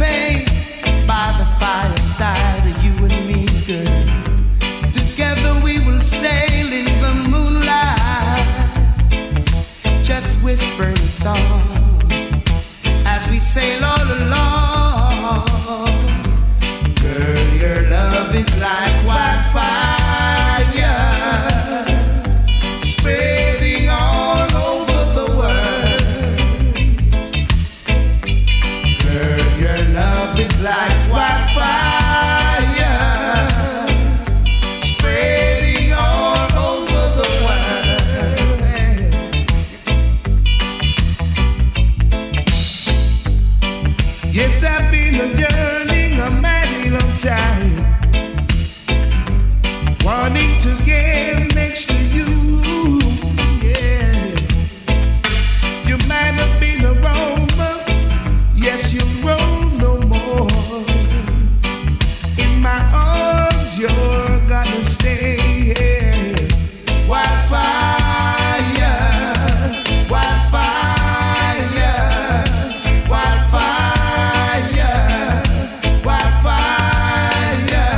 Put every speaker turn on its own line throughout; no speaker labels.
champagne by the fireside, you and me, girl. Together we will sail in the moonlight, just whispering a song as we sail all along. Girl, your love is like wildfire, spreading all over the world. Girl, your love is like wildfire, spreading all over the world. Yes, I've been a yearning a mighty long time, wanting to get next to you. Yeah, you might have been a roamer, yes, you roam no more. In my arms, you're gonna stay. Yeah. Wildfire, wildfire, wildfire, wildfire.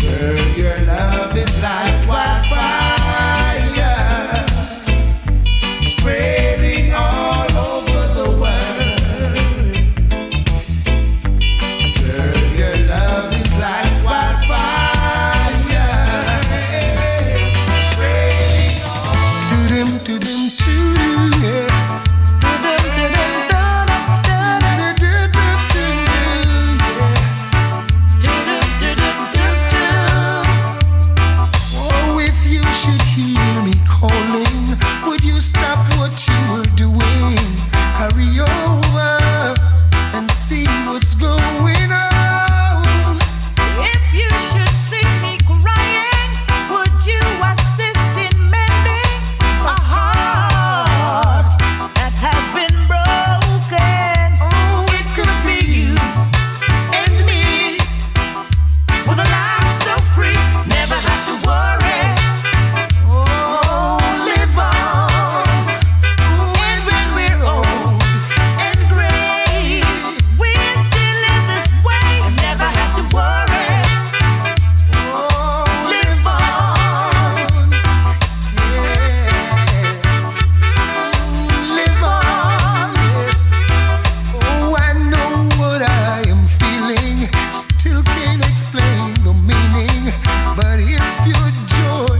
Girl, your love is like wildfire, spreading all over the world. Girl, your love is like wildfire, spreading all. Do-dum, do-dum, do-dum, yeah. Oh, if you should hear me calling, would you stop what you were doing? Hurry over and see what's going on.
If you should see me crying, would you assist in mending a heart that has been broken?
Oh, it could be you
And me, with a life so free, never have to worry.
oh,
Live on, and when we're old and gray, we'll still live this way and never have to worry.
oh,
Live on.
live on, yes. Oh, I know what I am feeling, still can't explain the meaning, but it's pure joy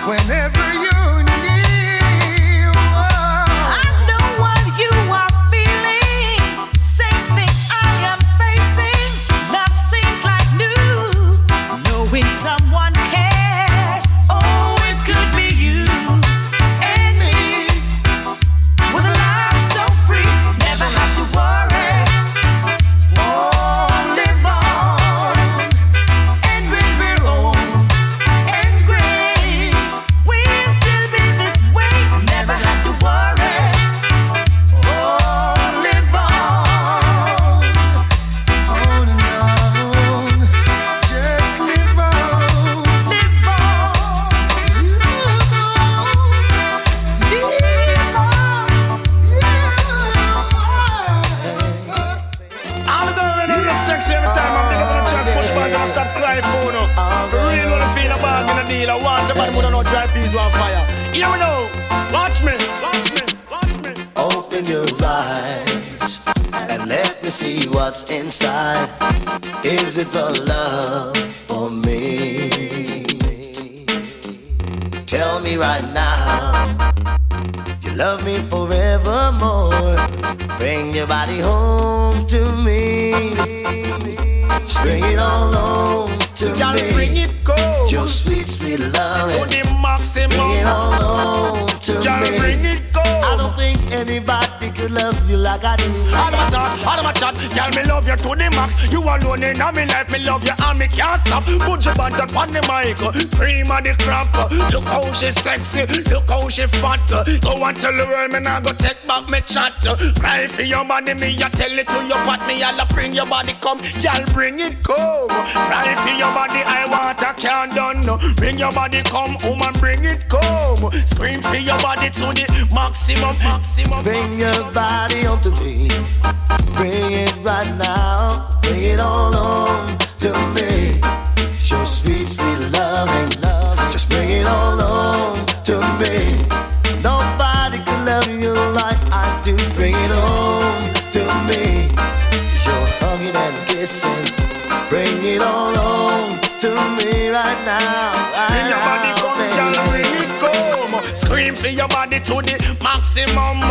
whenever you're near. Oh.
I know what you are feeling. Same thing I am facing. Love seems like new. Knowing someone cares. Oh, it could be you and me. With a life so free, never have to worry. Oh, live on. And when we're old and gray, we'll still be this way, never have to worry. Oh, live on.
On and on, just live on.
Live on.
All the girls in them look sexy every time I'm thinking about trying to push back and stop crying for no. For real, when I feel a bag in a deal, I want somebody who don't know dry peas on fire. Here we go. Watch me, watch me, watch me.
Open your eyes and let me see what's inside. Is it the love for me? Tell me right now, you love me forevermore. Bring your body home to me. Just bring it all home to
Y'all
me.
bring it go.
Your sweet, sweet love.
To the maximum.
Bring it all home to
Y'all
me.
bring it go.
I don't think anybody could love you like I do.
All of my chat, girl, me love you to the max. You alone in my life, me love you and me can't stop. Put your Banton on the mic, cream of the crop. Look how she sexy, look how she fat. Go and tell the world, me now go take back me chat. Cry for your body, me I tell it to your pot. Me I'll bring your body come, y'all bring it come. Cry for your body, I want a can't done. Bring your body come, woman, bring it come. Scream for your body to the maximum.
Bring your body home to me. Bring it kisses. Bring it all home to me right now.
Bring your body come, girl, bring it come. Scream for your body to the maximum.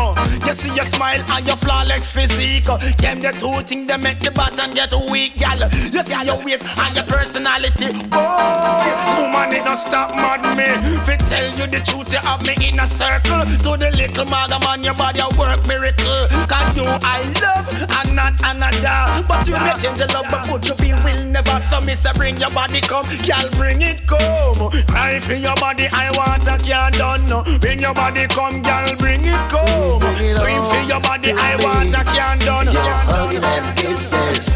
You see your smile and your flawless physique. Them the two things that make the button get weak, girl. You see your waist and your personality. Boy, woman, it don't stop mad me. If I tell you the truth, you have me in a circle. To the little mother man, your body a work miracle. Cause you I love and not another. But you may change your love, but put your feel will never. So me say bring your body come, girl, bring it come. Cry for your body, I want a can't done. Bring your body come, girl, bring it come. Scream for your body, I want a can't done.
Your hugging and kisses,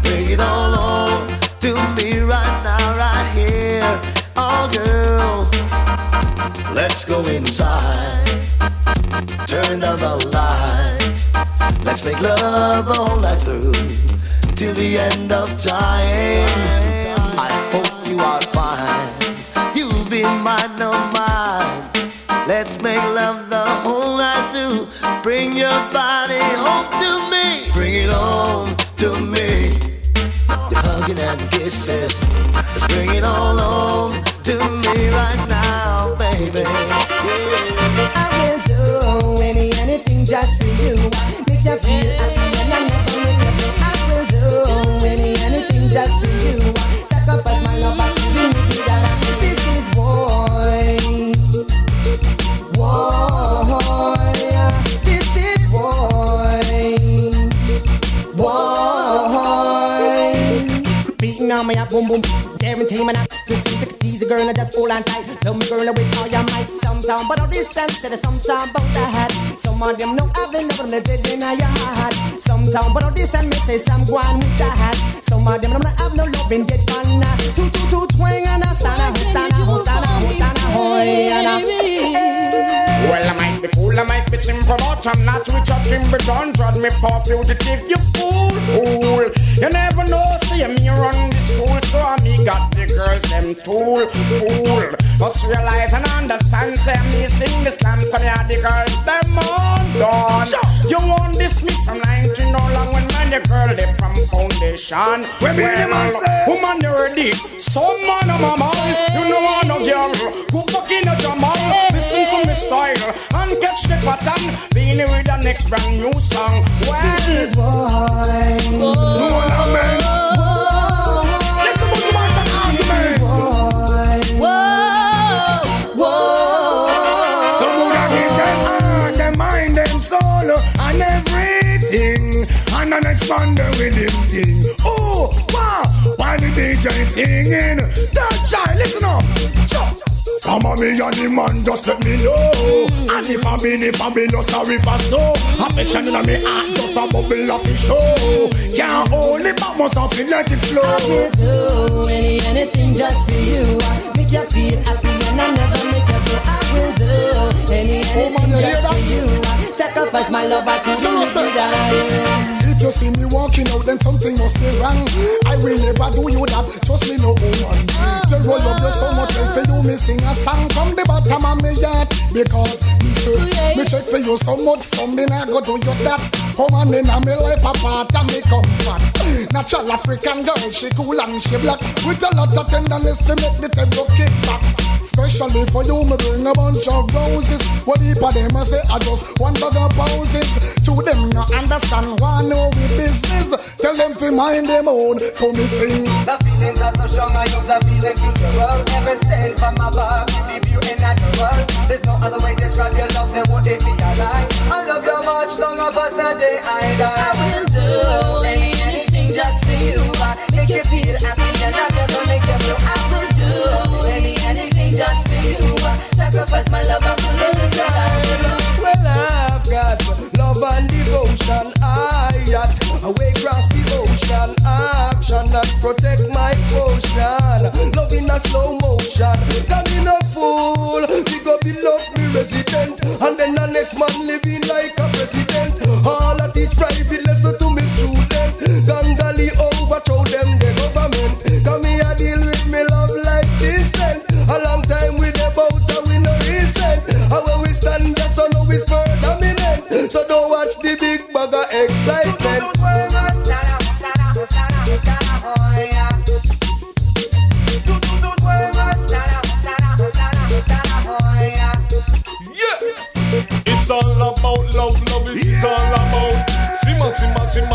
bring it all home to me right now, right here. Oh girl, let's go inside. Turn down the lights. Let's make love all night through till the end of time. I hope you are fine. You'll be mine, no mine. Let's make love the whole night through. Bring your body home to me. Bring it home to me. Your hugging and kisses. Let's bring it all home to me right now, baby.
I will do anything just for you. Make you feel happy and I never make you blue. I will do anything just for you. Sacrifice my love, I couldn't make it out. This is war. This is war. Beating on my boom boom. Guarantee my not to see the easy girl and just hold on tight. Love me girl with all your might. Sometime but all this sense said sometime about that. Some of them know I've been loving the dead in your heart. Sometime but all this and me say some go on with that. Some of them don't have no love in dead man. Two twang and a stana.
Well, I might be cool, I might be simple, but I'm not rich up in the gun. Drag me for fugitive, you fool. You never know, see me run this school, so me got the girls, them tool, fool. Must realize and understand, say me sing the slam, so me are the girls, them on done. You want this me from 19 no long when man the girl, they from foundation.
Well,
woman, you ready? Some man, mama, you know I no girl, who fucking a Jamal. Listen to me style and catch the pattern. Beenie with the next brand new song. Well,
this is why.
No one amen.
Let's go to my argument.
So would I give them heart, them mind, them soul, and everything, and an expander with him thing. Oh, wow, why the DJ singing? That child, listen up. Chop. Come on me and the man, just let me know. And if I be no sorry for snow. Affection in me heart, just a bubble of the show. Can't hold it, but must have feel let it flow.
I will do anything just for you. Make you feel happy and I never make you blue. I will do anything just for you. Sacrifice my love, I couldn't let you die.
If you see me walking out, then something must be wrong. I will never do you that, trust me no woman. Tell you love you so much, and for you me sing a song from the bottom of my heart. Because me say, me check for you so much, something I go do you that. Woman in my life apart and me comfort. Natural African girl, she cool and she black. With a lot of tenderness to make the tempo kick back. Especially for you, me bring a bunch of roses. What if of them I say I just want other poses. To them not understand why know we business. Tell them to mind them own, so me sing.
The feelings are so strong, I use the feeling futural. Heaven sent from above, the beauty natural. There's no other way to describe your love than what it be alive. I love you much, long of us the day I die. I will do anything just for you. Make you feel happy and I never make you blue. I will do anything just for you. Sacrifice my love, I'm gonna die.
Well, I've got love and devotion. I got away across the ocean. Action that protect my potion. Love in a slow motion. Come in a fool. We go be love me resident. And then the next man living like a president. All I teach private lesson to me student. Gangali overthrow them the government. Come here deal with me love like decent. A long time with the bout and we no recent. And when we stand there so now we predominant. So don't watch the big bag of excitement.
It's all about love, it's all about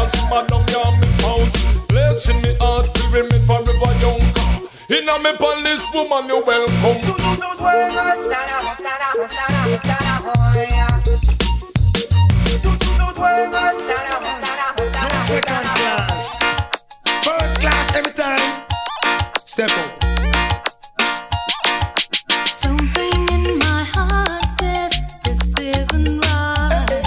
simmer down your miss pounds. Blessing me heart, till me forever young. Inna me palace, woman, you welcome.
Second class, first class every time. Step up.
Something in my heart says this isn't right.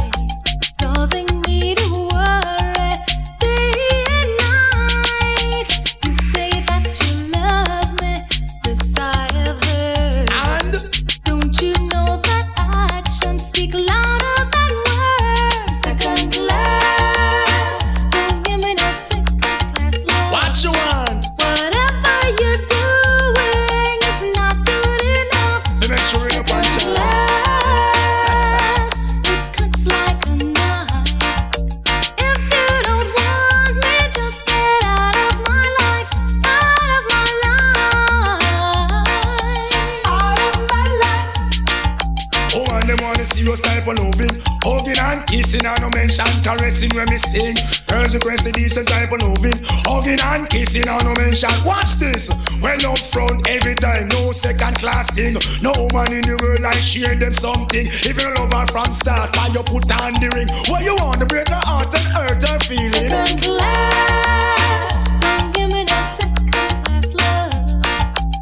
It's causing me to worry day and night. You say that you love me, this I have heard.
And
Don't you know that actions speak louder than words? Second class, don't give me no second class love.
what you want?
Whatever you're doing is not good enough.
To make sure you're punch out.
Class, it cuts like a knife. If you don't want me, just get out of my life, out of my life, out of my life.
Oh, and them wanna see your style for loving. Hugging and kissing and no mention caressing when me sing. Girls request the decent type of loving. Hugging and kissing and no mention. Watch this. Well up front every time, no second class thing. No woman in the world I share them something. If you love her from start, why you put on the ring? What you want to break her heart and hurt her feeling?
Second class, don't give me no second class love.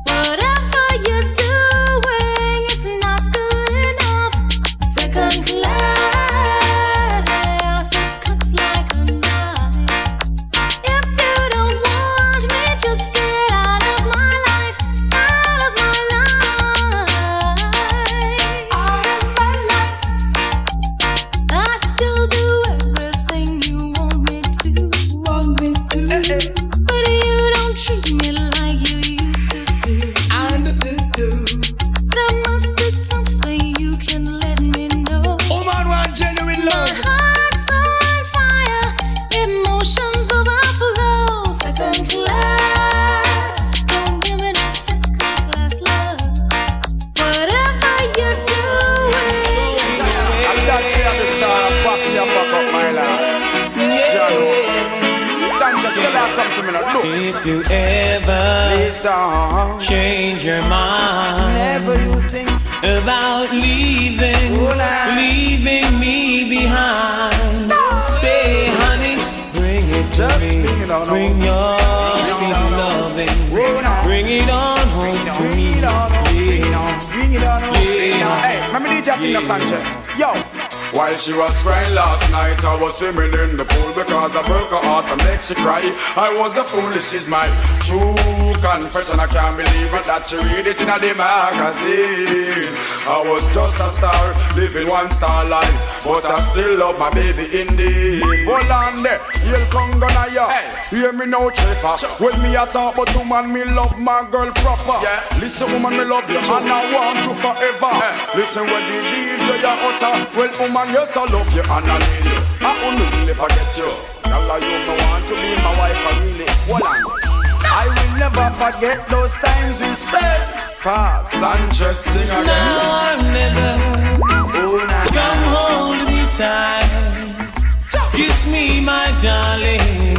Whatever you're doing is not good enough. Second class, it cuts like a knife. If you don't want me, just get out of my life, out of my life, out of my life. I still do everything you want me to, but you don't treat me like you used to do.
And
There must be something you can let me know.
woman want genuine
My
love.
heart's on fire, emotions overflow. Second class, don't give me no second class love. Whatever you're doing.
I'm that she has a star, fuck she a fuck up my life. Sanchez, still have something in her looks.
If you ever
Please don't.
change your mind
Never you think.
about leaving me behind, say honey, bring it to
Just
me.
bring it on
Bring
home.
your sweet loving. Bring it on home to me.
Bring it on.
Yeah.
Hey, remember DJ Tina Sanchez? Yo. While she was crying last night, I was swimming in the pool because I broke her heart and make she cry. I was a fool, she's my true confession. I can't believe it that she read it in the magazine. I was just a star, living one star life, but I still love my baby indeed. Hold on there, you'll come gonna ya. Hear me now, Trevor. When me a talk about woman, me love my girl proper. Listen, woman, me love you, and I want you forever. Listen when the DJ ya utter. Well, woman, yes, I love you and I need you. I only really forget you. Girl, you don't want to be my wife, I really. Hold on. I will never forget those times we spent. Sanchez, sing again.
Now or never, come hold me tight. Kiss me, my darling,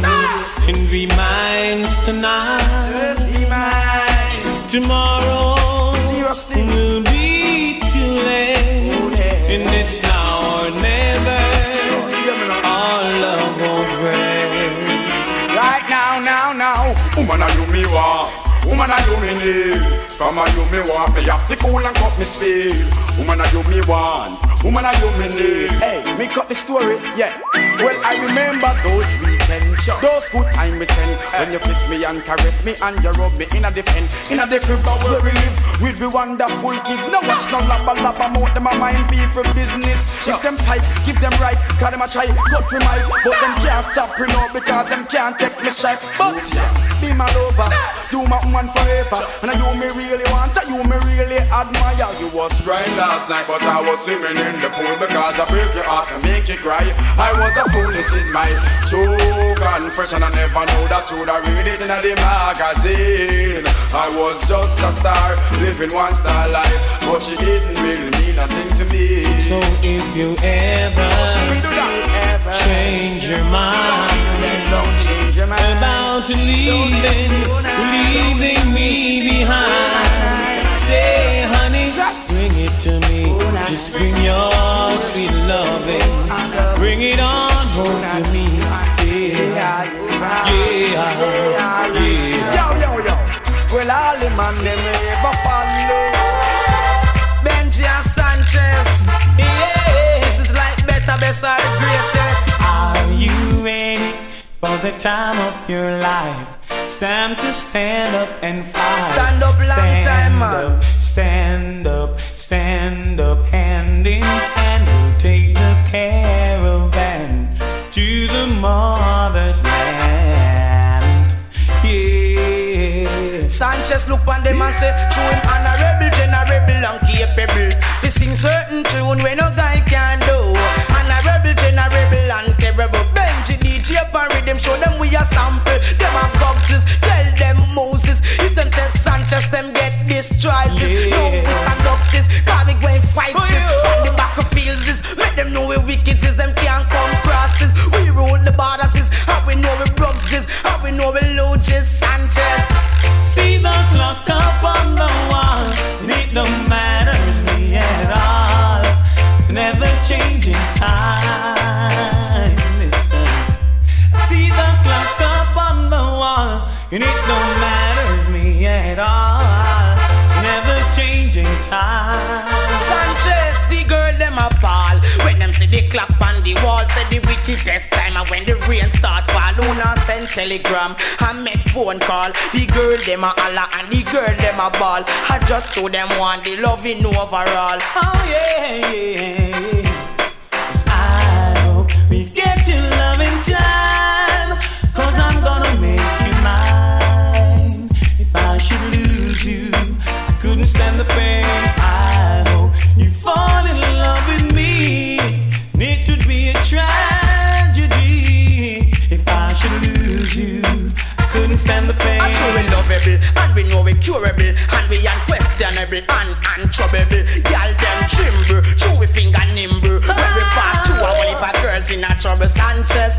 and be mine tonight.
Just be mine.
Tomorrow will be too late, and it's now or never. Our love won't break.
Right now. Woman, are you me want? Woman, are you me need? Come on, you me want. Me have to cool and cut me speed. Woman, are you me want? Woman, are you me need? Hey, me cut the story, yeah. Well, I remember those weekends, those good times we spent. When you kiss me and caress me and you rub me in a the pen, in a the crib where we live with the wonderful kids. No watch no labba mouth, them a mind people business. Give them pipe, give them right, cause them a try cut me mic, but them can't stop me now because them can't take me shot. But be my lover, do my woman forever, and you me really want, you me really admire. You was crying last night, but I was swimming in the pool because I break your heart and make you cry. I was a fool, this is my true and fresh, and I never know that you'd have read it in the magazine. I was just a star, living one star life, but she didn't really mean nothing to me.
So if you ever change your mind about leaving me behind, say honey, bring it to me. Just bring your sweet loving, bring it on home to me. Yeah.
Yo. Well, all the man them ever follow Benji and Sanchez. Yeah. This is like better, best, or the greatest.
Are you ready for the time of your life? It's time to stand up and fight.
Stand up, long time, man.
Stand up, hand in hand. We'll take the caravan to the mother's land. Yeah.
Sanchez look on them and say, true him honorable, generable and capable. Fi sing certain tune when no guy can do. Honorable, generable and terrible. Benji DJ up and rhythm, show them we a sample. Them a boxes, tell them Moses. If them tell Sanchez, them get destroyed. No we conducts is, cause we going fights is. On the battlefields is, make them know we wicked is. Them can't come crosses. We rule the borders is, how we know we Brooks is, how we know we Luciano Sanchez.
See the clock up on the wall, it don't matters me at all. It's never changing time. Listen. See the clock up on the wall, and it don't matter me at all. It's never changing time.
Sanchez, the girl them a fall. When them see the clock on the wall, say the wickedest time. And when the rain start fall, Luna send telegram and make phone call. The girl them a holla and the girl them a ball. I just show them want the loving overall.
Oh yeah. 'Cause I hope we get your love in time, 'cause I'm gonna make you mine. If I should lose you, I couldn't stand the pain. I hope you fall in love with me. It would be a tragedy if I should lose you. I couldn't stand the pain.
I'm sure we lovable and we know we curable and we unquestionable and untroublable. Y'all them tremble, true we finger nimble. When we pass through, I will if a girl's in a trouble. Sanchez.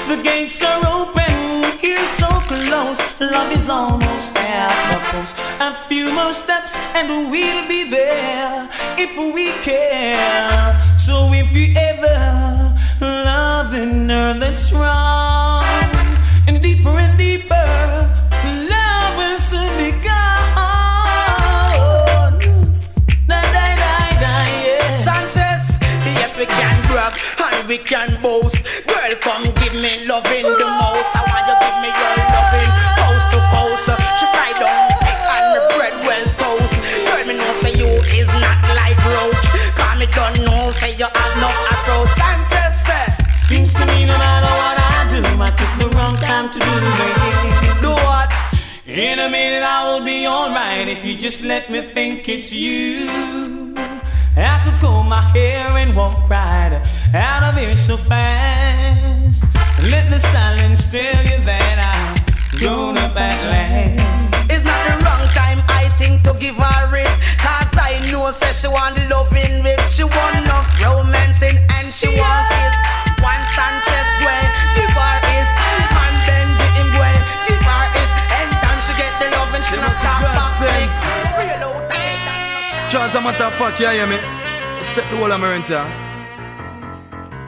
The gates are open, here so close. Love is almost at the post. A few more steps and we'll be there if we care. So if you ever loving her that's wrong, and deeper, love will soon be gone. Yeah.
Sanchez, yes we can brag and we can boast. Girl, come give me loving the most. I want you give me your loving coast to coast. She fry down me egg and me bread well toast. Girl, me know say you is not like roach. Cause me don't know say you have no approach. Sanchez,
seems to me no matter what I do, I took the wrong time to do it.
Do what?
In a minute I will be alright if you just let me think it's you. I could comb my hair and walk right out of here so fast. Let the silence tell you that I'm gonna backland.
It's not the wrong time, I think, to give her it. Cause I know, say she want loving with. She want enough romancing and she want this. One Sanchez way, give her is. And Benji him way, give her is. Anytime she get the loving, she not stop back. Real out there.
Charles, a matter of fact, you hear me? Step the whole of my renter.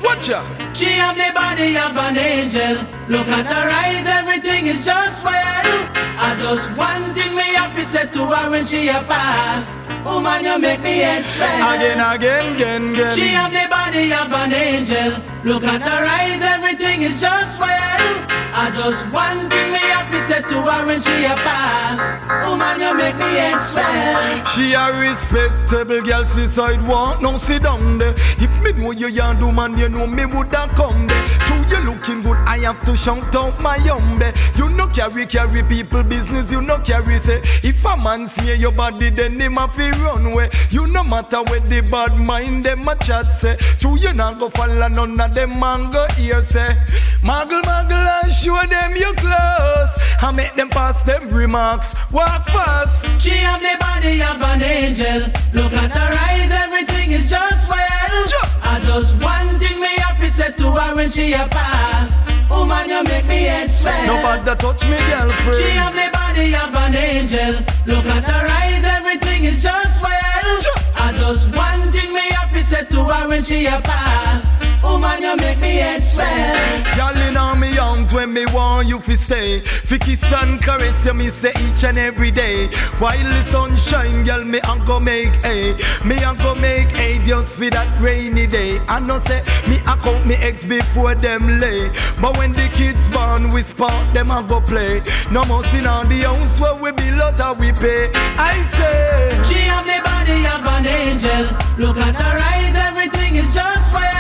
Watch ya!
She have the body of an angel. Look at her eyes, everything is just well. I just one thing me have to say to her when she a pass. Woman, you make me head swell.
Again.
She have the body of an angel. Look at her eyes, everything is just well. I just one thing me have to say to her when she a pass. Woman, you make me head swell.
She a respectable girl, see side want no sit down there. If me know you yarn do man, you know me woulda come there. True, you looking good, I have to shout out my yumbe. You no carry people business, you no carry say. If a man smear your body, then him have to run away. You no matter where the bad mind them a chat say. True, you not go follow none of them man go here say. Muggle and show them your clothes. I make them pass them remarks. Walk fast.
She have the body of an angel. Look at her eyes, everything is just well. I just one thing me have to say to her when she a pass. Woman, you make me head swell.
Nobody touch me, girlfriend.
She have the body of an angel. Look at her eyes, everything is just well. I just one thing me have to say to her when she a pass. Woman, you make me head swell.
Girl in on me arms when me want you fi stay. Fi kiss and caress you me say each and every day. While the sun shine, girl, me a go make hay. Me a go make hay just for that rainy day. I know say me a count me eggs before them lay. But when the kids born, we spark them a go play. No more sin on the house where we build out how we pay. I say
she have the body of an angel. Look at her eyes, everything is just well.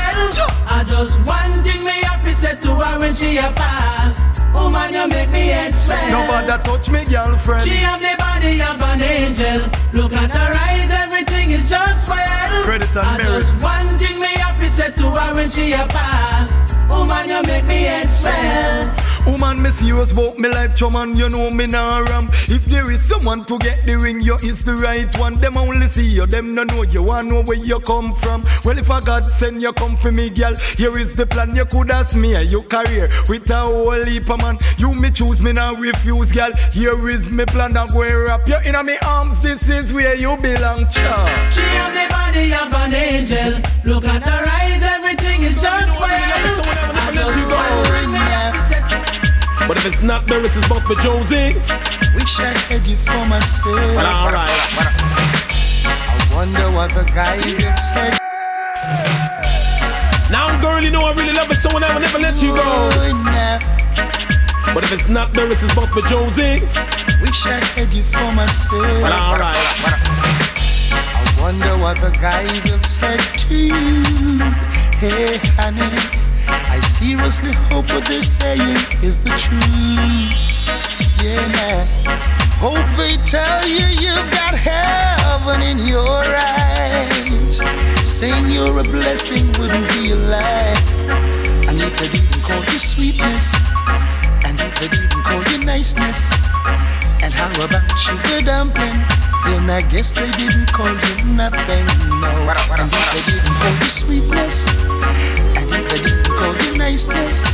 I just one thing me have to say to her when she a pass. Woman, you make me head swell.
Nobody touch me, girlfriend.
She have the body of an angel. Look at her eyes, everything is just well.
Credit and
I
merit.
just one thing me have to say to her when she a pass. Woman, you make me head swell.
Woman, me serious about me life, man, you know me nah ram. If there is someone to get the ring, you is the right one. Them only see you, them no know you, want know where you come from. Well, if a God send you come for me, girl, here is the plan. You could ask me your career with a whole heap of man. You me choose, me now refuse, girl. Here is me plan, I'm going to wrap you in my arms. This is where you belong, child.
She have the body of an angel. Look at her eyes, everything is just well.
But if it's not Beres, it's Bushman, Jonesy.
Wish I had you for myself.
Well, alright.
I wonder what the guys have said.
Now, girl, you know I really love it, so I will never let you go. But if it's not Beres, it's Bushman, Jonesy.
Wish I had you for myself.
Well, alright.
I wonder what the guys have said to you. Hey, honey, I seriously hope what they're saying is the truth. Yeah, hope they tell you you've got heaven in your eyes. Saying you're a blessing wouldn't be a lie. And if they didn't call you sweetness, and if they didn't call you niceness, and how about sugar dumpling, then I guess they didn't call you nothing, no. And if they didn't call you sweetness, and if they didn't call you niceness,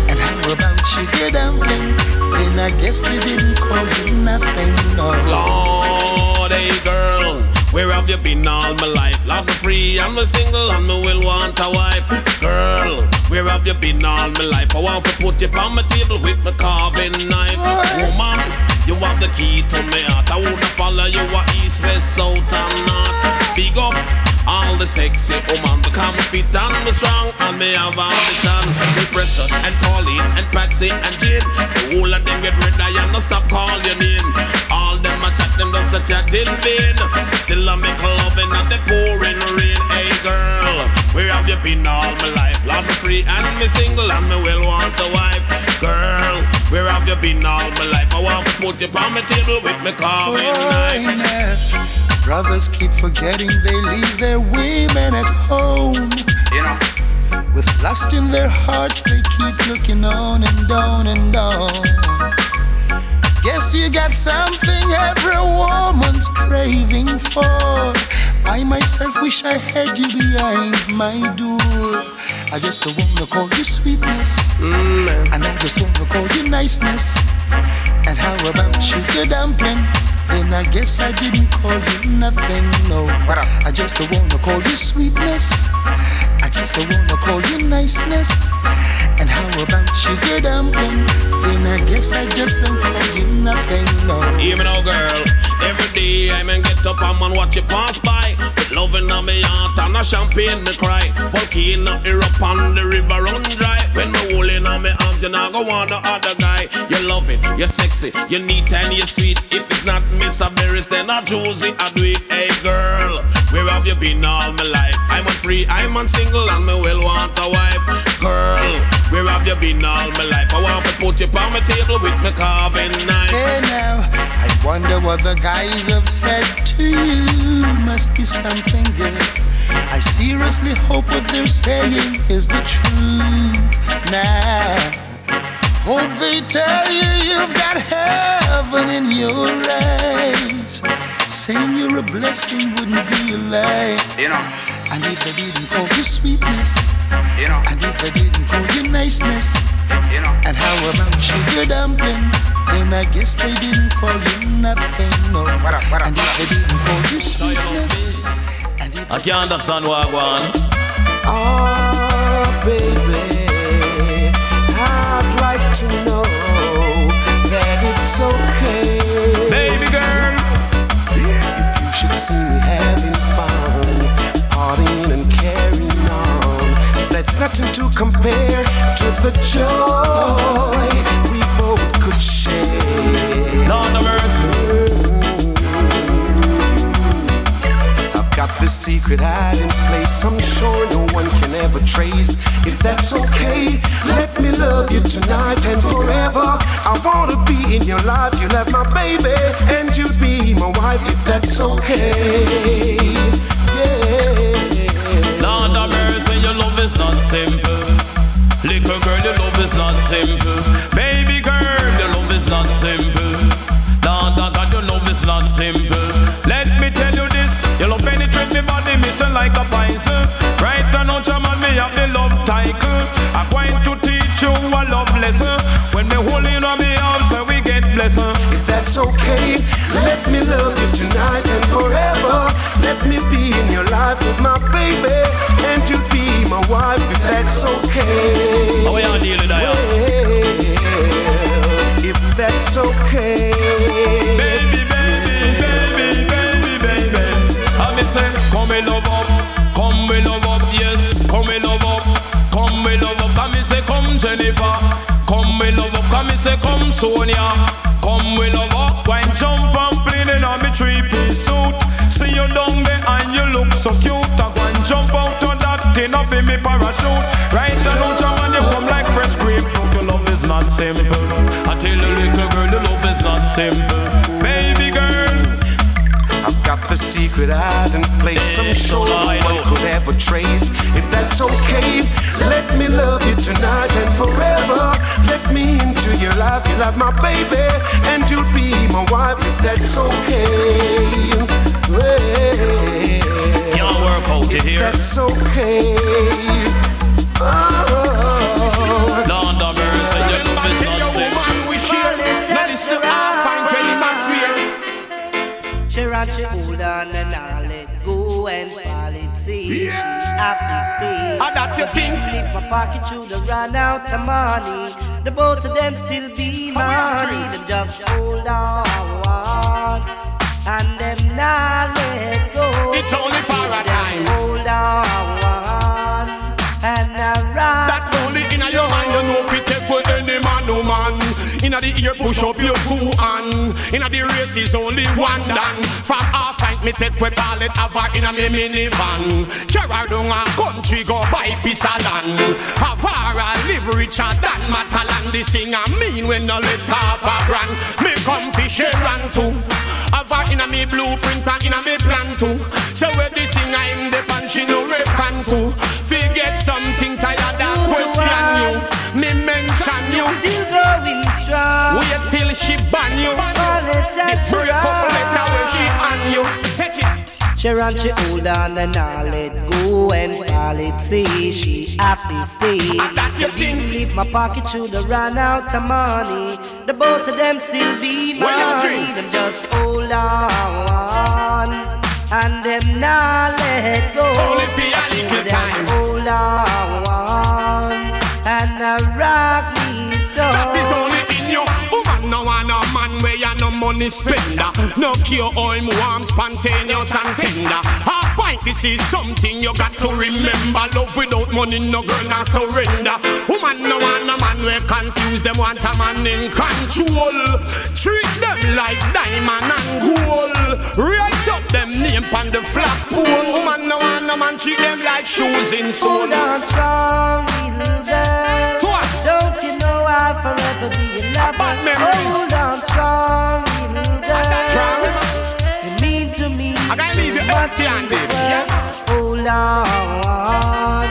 and how about sugar dumpling, then I guess they didn't call you nothing, no.
Lord, hey girl, where have you been all my life? Love me free, I'm a single and me will want a wife. Girl, where have you been all my life? I want to put you on my table with my carving knife. Woman, you have the key to me heart. I wanna follow you east, west, south and north. Big up all the sexy woman, become fit and me strong, and me have ambition. The Precious and Pauline and Patsy and Jane, the whole of them get ready and no stop call your name. All them a chat, them just a chat in vain. Still I make loving and the pouring rain. Hey girl, where have you been all my life? Love me free and me single and me will want a wife. Girl, where have you been all my life? I want to put you on my table with me carving knife.
Brothers keep forgetting they leave their women at home. You know, with lust in their hearts, they keep looking on and on and on. Guess you got something every woman's craving for. I myself wish I had you behind my door. I just don't wanna call you sweetness, and I just wanna call you niceness. And how about sugar dumpling? Then I guess I didn't call you nothing, no. I just don't wanna call you sweetness, I just don't wanna call you niceness. And how about sugar dumpling? Then I guess I just don't call you nothing, no.
Hear me now, girl. Every day I man get up and man watch you pass by. With loving on me heart and a champagne me cry. Volcano erupt on the river run dry. When me holding on me arms, you not go want no other guy. You love it, you're sexy, you're neat and you're sweet. If it's not Miss Beres, then I choose it, I do it. Hey girl, where have you been all my life? I'm on free, I'm on single and me will want a wife. Girl,
Where have you been all my life? I want to put you on my table with my carving knife.
Hey now, I wonder what the guys have said to you. Must be something good. I seriously hope what they're saying is the truth. Now, hope they tell you you've got heaven in your eyes. Saying you're a blessing wouldn't be a lie.
You know.
And if they didn't call you sweetness,
you know.
And if they didn't call you niceness,
you know.
And how about sugar dumpling? Then I guess they didn't call you nothing, no.
What up?
And if they didn't call you sweetness,
I can't understand what I want.
Oh, baby, I'd like to know that it's okay.
Baby girl,
if you should see me having fun, partying and carrying on, that's nothing to compare to the joy we both could share.
Lord of mercy.
Got this secret hiding place I'm sure no one can ever trace. If that's okay, let me love you tonight and forever. I wanna be in your life. You'll have my baby and you'll be my wife. If that's okay, yeah.
Lord of mercy, your love is not simple. Little girl, your love is not simple. Baby girl, your love is not simple. Lord of God, your love is not simple. Let me tell you this, your love penetrate me body, missing like a pencil. Right now, chairman, me have the love title. I'm going to teach you a love lesson. When me hold in on me arms, so we get blessed.
If that's okay, let me love you tonight and forever. Let me be in your life with my baby, and you'll be my wife. If that's okay.
How we all deal with that?
If that's okay.
Baby, baby, baby, baby, baby. I me say, come we love up, yes, come we love up, come we love up. I me say, come Jennifer, come we love up. I me say, come Sonia, come we love up. Wine jump and play in on me 3-piece suit. See you down there and you look so cute. I go and jump out of that thing off in me parachute. Right now, German, you come like fresh grapefruit. Your love is not simple. I tell you, little girl, your love is not simple. Baby girl,
I've got the secret hiding place I'm sure no one could ever trace. If that's okay, let me love you tonight and forever. Let me into your life. You'll have my baby and you'll be my wife. If that's okay.
Y'all work out to here.
That's okay. Oh.
Lord of mercy, your love is not simple.
We share. Now listen, I find really my swear.
She ran, she hold on and I let go and fall it safe. Happy stay.
That your thing.
Flip my pocket through the run out of money. The both of them still be money. Them just hold on and them not let go.
It's only for a time.
Hold on and I rock.
That's only in your mind. You know we take for any man, no man. Inna the ear push up your 2 hand. Inna the race is only one done. From half pint me take we call it Ava inna me minivan. Carry down a country go buy piece of land. Havara live richer than Matalan. The singer mean when no let off a brand. Me come fish and too. Ava inna me blueprint and inna me plan too. So where the singer in the pan she no reckon too. Forget something tired and question you. Me mention you.
Still going strong.
Wait till she ban you. The break up letter where she on you. Take it.
She ran, she hold on and I let go and fall it say she happy stay.
That your thing.
Leave my pocket through the run out of money. The both of them still be money. Them just hold on and them not let go.
Only for a little time.
Hold on and I rock me so.
That is only in you. Woman no want a man where you no money spender. No cure or him warm, spontaneous and tender. Half pint, this is something you got to remember. Love without money, no girl not surrender. Woman no want a man where confused. Them want a man in control. Treat them like diamond and gold. Write up them name on the flagpole. Woman no want a man treat them like shoes in soul.
Hold on strong, little girl. for being lover. Hold on strong, little girl. You mean to me.
I gotta leave you empty-handed.
Hold on,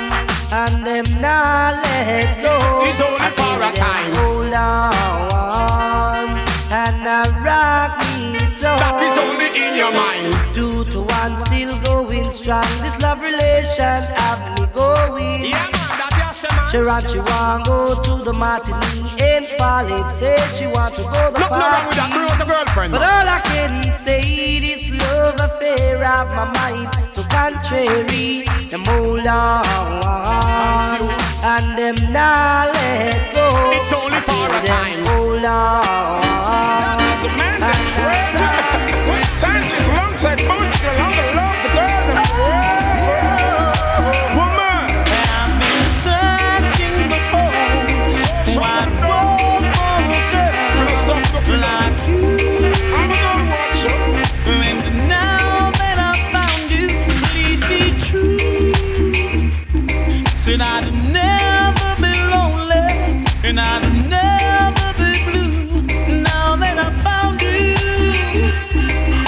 and them not let go.
It's only for a time.
Hold on, and now rock me so.
That is only in your mind.
2 to 1 still going strong. This love relation have me going.
Yeah, man, that's just a man.
She want go to the matinee and fall it. Say she want to go the
Nothing wrong with that, bro, the girlfriend.
but all I can say is love affair of my mind. So contrary, them hold on and them not let go.
It's only for a time.
Hold on.
That's the man that's treasure. Sanchez alongside Buju, along the love, the girl, and the woman.
I've been searching for one more for a girl like you.
I'm gonna watch you.
And now that I found you, please be true. Said I'd never be lonely, and I'd never be blue. Now that I found you.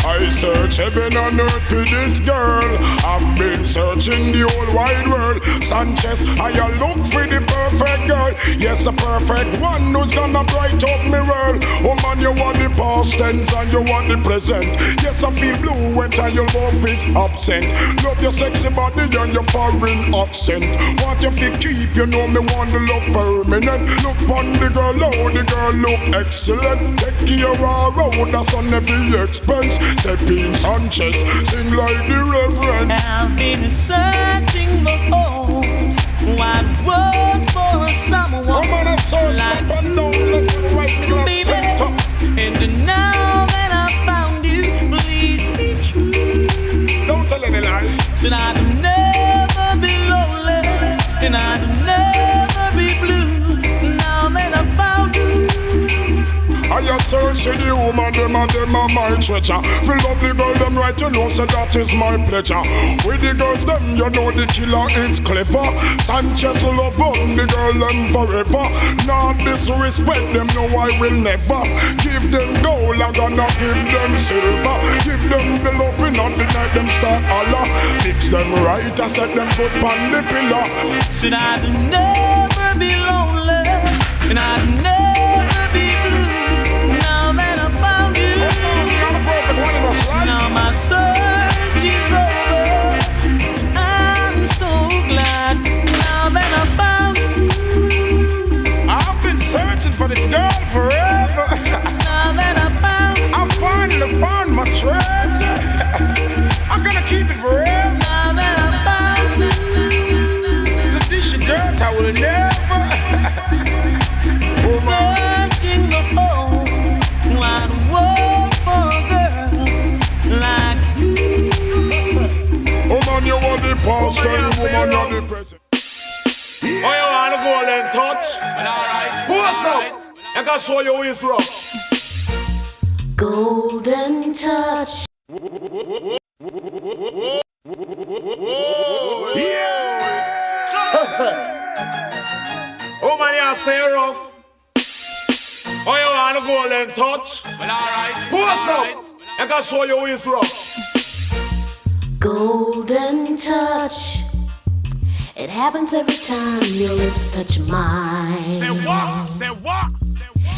I search heaven and earth for this girl. I've been searching the whole wide world. Sanchez, I look for the perfect girl. Yes, the perfect one who's gonna bright up my world. Oh man, you want the past tense and you want the present. Yes, I feel blue when your love is absent. Love your sexy body and your foreign accent. Want you to keep, you know me want the love permanent. Look on the girl, oh the girl look excellent. Take care of her road, that's on every expense. Step in Sanchez, sing like the reverend.
I've been searching for home, one word for someone like you, baby. And now that I found you, please be true.
Don't tell any lie.
Said I'd never be lonely, and I'd never be blue. Now that I found you.
I am searching the woman, them are my treasure. Feel up the girl, them right, you know, so that is my pleasure. With the girls, them, you know the killer is clever. Sanchez love on the girl, them forever. Not disrespect them, no, I will never. Give them gold, I'm gonna give them silver. Give them the loving on the night, them start Allah. Fix them right, I set them foot on the pillar.
Said I'd never be lonely, and I'd never be blue. Now that I found you, now my search is over, and I'm so glad. Now that I found you,
I've been searching for this girl forever.
now that I found you,
I finally found my treasure. I'm gonna keep it forever.
now that I found you,
To dish your girl, I will never.
searching the whole wide world for a girl like you.
Oh man, you want the past and woman, you want the present.
Oh, you wanna go and touch? Alright. What's up? I can show you who's rough.
Golden touch.
Oh man, you say rough. Oh, you wanna go and touch? Alright. What's up? I can show you who's rough.
Golden touch. It happens every time your lips touch mine.
Say what? Say what?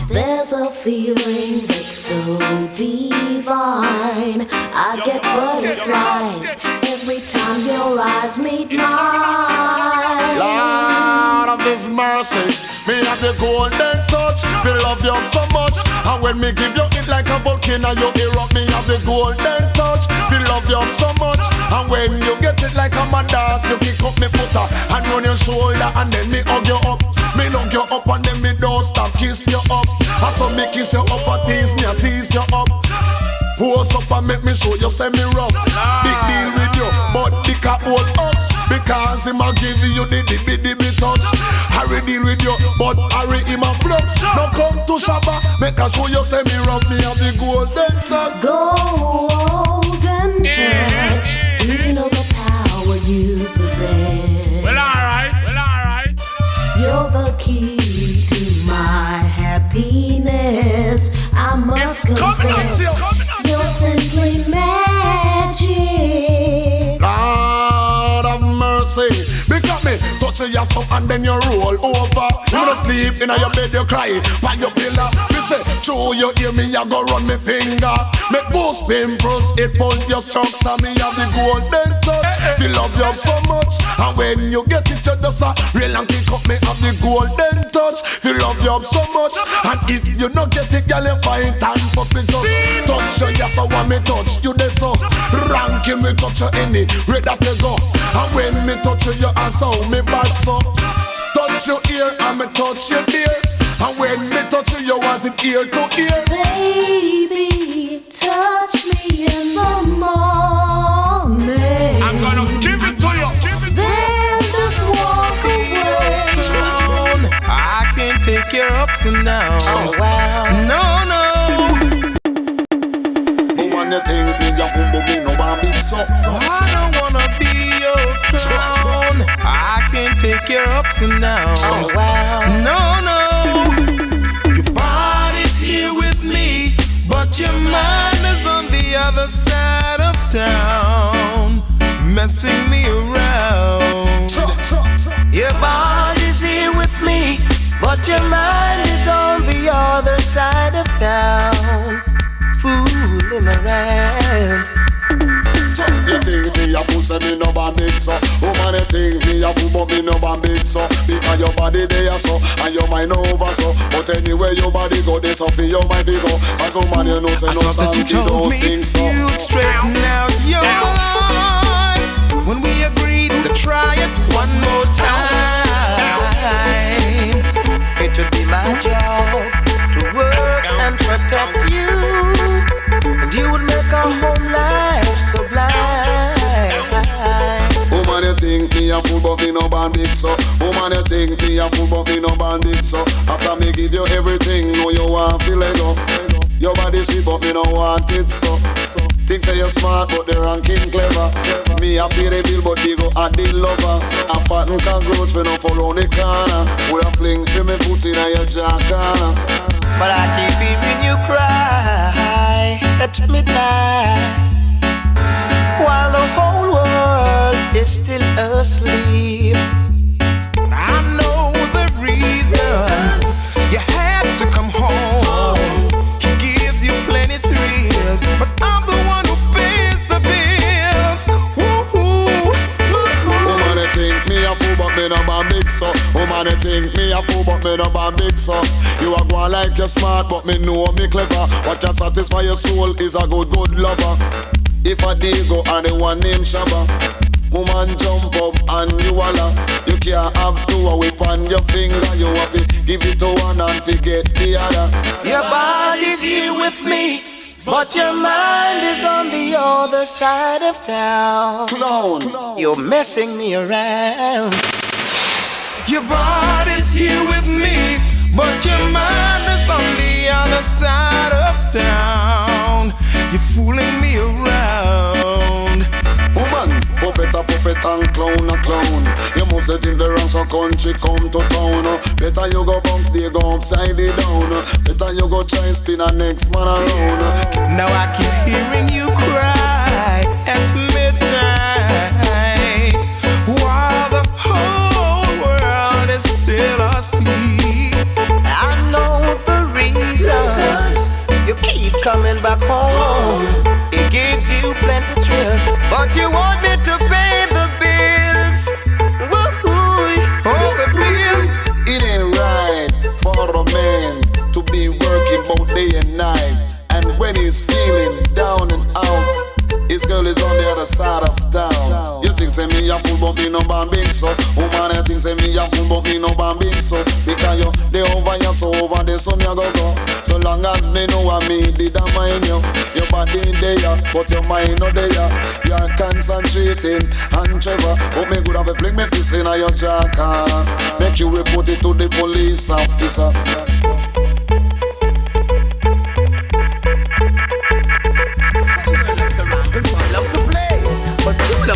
There's a feeling that's so divine. I get butterflies every time your eyes meet mine.
Lord of His mercy, me have the golden touch. Me love you so much, and when me give you it like a volcano, you erupt. Me have the golden touch. Me love you so much, and when you get it like a madas, you pick up me putter and run your shoulder, and then me hug you up. Me hug you up, and then me don't stop kiss you up. I saw me kiss you up, and tease me, and tease you up. Pose up and make me show you say me rough. Big deal with you, but the cat old ox. Because him a give you the dibby touch. Harry deal with you, but Harry him a flux. Now come to Shabba, make a show you say me rough. Me have the golden touch.
Golden touch. Do you know the power you possess?
Well, alright.
You're the key to my happiness.
and then you roll over. You wanna sleep in your bed, you cry by your pillow. Me say, true, you hear me, you go run me finger. Make boost pimples, it pull your structure. Me have the golden touch. Feel love you so much, and when you get it, you just real and kick up. Me have the golden touch. Feel love you so much, and if you don't get it, girl, you fight and fuck me just touch you. Yes, I want me touch you. They so ranking me touch you any where that you go. And when me touch you, you answer me back so. Touch your ear and me touch your ear. And when me touch you, you want it ear to ear.
Baby, touch me in the morning.
I'm gonna give it to you.
Then just walk away.
I can take your ups and downs.
Oh, wow.
No.
Woman, you think me a fool, me no want be so.
I don't wanna be your clown. I can take your ups and downs.
Oh, wow.
No. Your body's here with me, but your mind is on the other side of town, messing me around.
Your body's here with me, but your mind is on the other side of town, fooling around.
You think me a fool, say me no ban big so. Woman, you think me a fool, but me no ban big so. Because your body there so, and your mind over so. But anyway your body go there so, for your mind fi go. As woman you know say no song, you don't sing so.
You'd straighten out your life when we agreed to try it one more time.
It would be my job to work and protect you, and you would make our whole life so blind.
Woman, you think me a fool, but me no ban big so. Woman, you think me a fool, but me no ban big so. After me give you everything, know you want to let go. Your body sweet, but me no want it so. Think say you smart, but the ranking clever. Me a pay the bill, but they go at the lover. A fat and cockroach, we no follow the corner. We a fling for me foot in your jaw corner.
But I keep hearing you cry at midnight, while the whole world is still asleep.
I know the reasons you had to come home. He gives you plenty thrills, but I'm the one who pays the bills. Woo-hoo.
Woman, you think me a fool, but me no ban big so. Woman, you think me a fool, but me no ban big so. You a go like you're smart, but me know me clever. What can satisfy your soul is a good lover. If I did go and the one named Shabba, woman jump up and you holla. You can't have two a whip on your finger. You have to give it to one and forget the other.
Your body's here with me, but your mind is on the other side of town.
Clown,
you're messing me around.
Your body's here with me, but your mind is on the other side of town. You're fooling me around.
Woman, puppet and clown a clown. You must have think the ranks of country come to town. Better you go bounce, they go upside it down. Better you go try spin a next man around.
Now I keep hearing you cry at midnight, while the whole world is still asleep.
I know the reasons you keep coming back home. It gives you plenty thrills, but you want me to pay the bills. Woo-hoo.
Oh, the bills.
It ain't right for a man to be working both day and night. And when he's feeling down and out, his girl is on the other side of town. You think say me a fool, but me no ban big so. Woman, you think say me a fool, but me no ban big so. Because you, they over you, so over there, so me a go. So long as me know what me did I mind you. Your body there, but your mind not there. You're concentrating and Trevor, but me good have a fling me fist in your jacket. Make you report it to the police officer.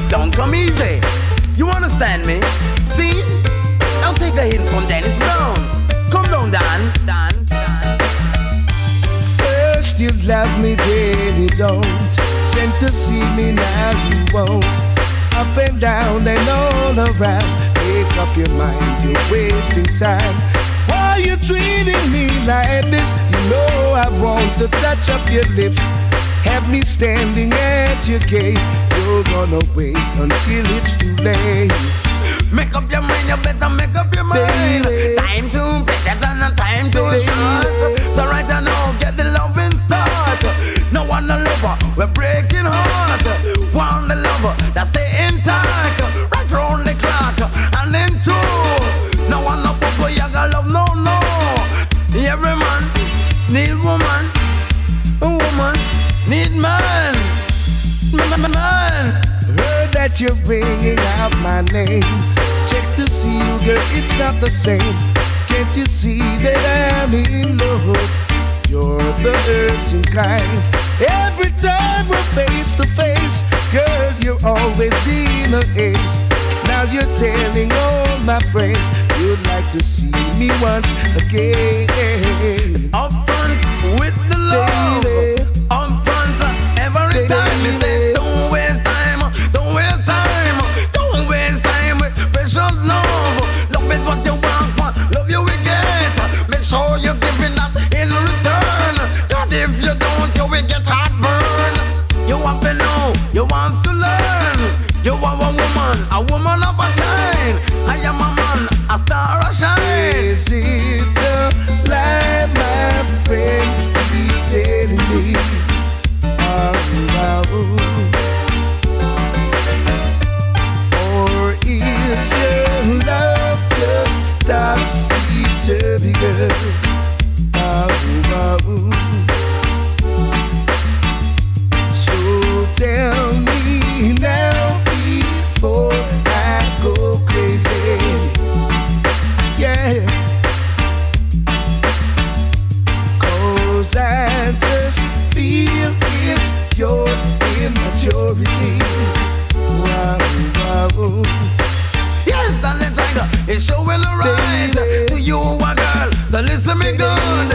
Don't come easy. You understand me? See? Don't take a hint from Dennis Brown. Come down, Dan.
First you love me, then you don't. Sent to see me, now you won't. Up and down and all around. Make up your mind, you're wasting time. Why you treating me like this? You know I want to touch up your lips. Have me standing at your gate. You're gonna wait until it's too late.
Make up your mind, you better make up your mind. Baby. Time to better than time to start. So right now, get the loving start. No one a lover, we're breaking heart. One the lover, that's the intact. Right round the clock, and then two. No one no papa, you got love, no. Every man need woman, a woman need man.
Heard that you're ringing out my name. Check to see you, girl, it's not the same. Can't you see that I'm in love? You're the hurting kind. Every time we're face to face, girl, you're always in a haste. Now you're telling all my friends you'd like to see me once again.
Up front with the love, baby. Up front every time. You say don't waste time, don't waste time, don't waste time with precious love. Love is what you want for, love you will get. Make sure you're giving up in return. Cause if you don't, you will get heartburn. You want to know, you want to learn. You are a woman of a kind. I am a man, a star a shine.
Is it a lie my friends keep telling me? Or is your love just topsy-turvy, girl? So tell me now before I go crazy. Yeah, 'cause I just feel it's your immaturity. Wow.
Yes, darling tiger, it's showing the right to you, a girl, so listen me good.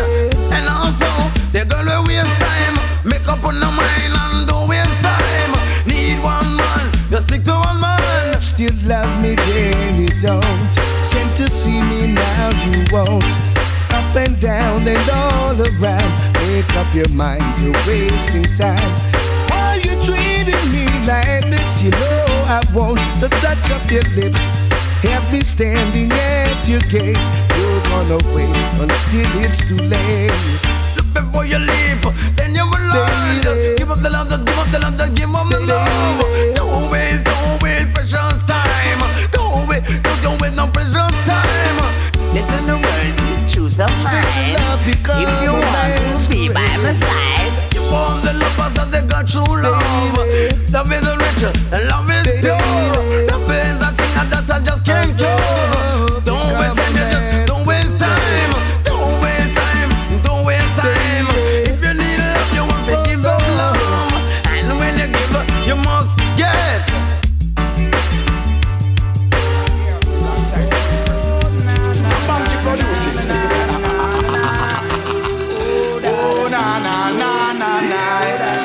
And also, the girl will waste time. Make up on the mind and don't waste time. Need one man, you stick to one man.
Still love me, then you don't. Sent to see me, now you won't. Up and down and all around. Make up your mind, you're wasting time. Why you treating me like this? You know I want the touch of your lips. Have me standing at your gate. You're gonna wait until it's too late.
Look before you leave, then you will learn. Give up the love, give up the love, give up the love. Don't waste precious time. Don't waste no precious time. Listen the words, choose the mind. If you want to be by my side, you want the lovers that they got true love. Love is rich and love is pure. Love is a thing that I just can't cure. Don't waste time, don't waste time. Don't waste time, don't waste time. If you need love, you want to give up love. And when you give up, you must get.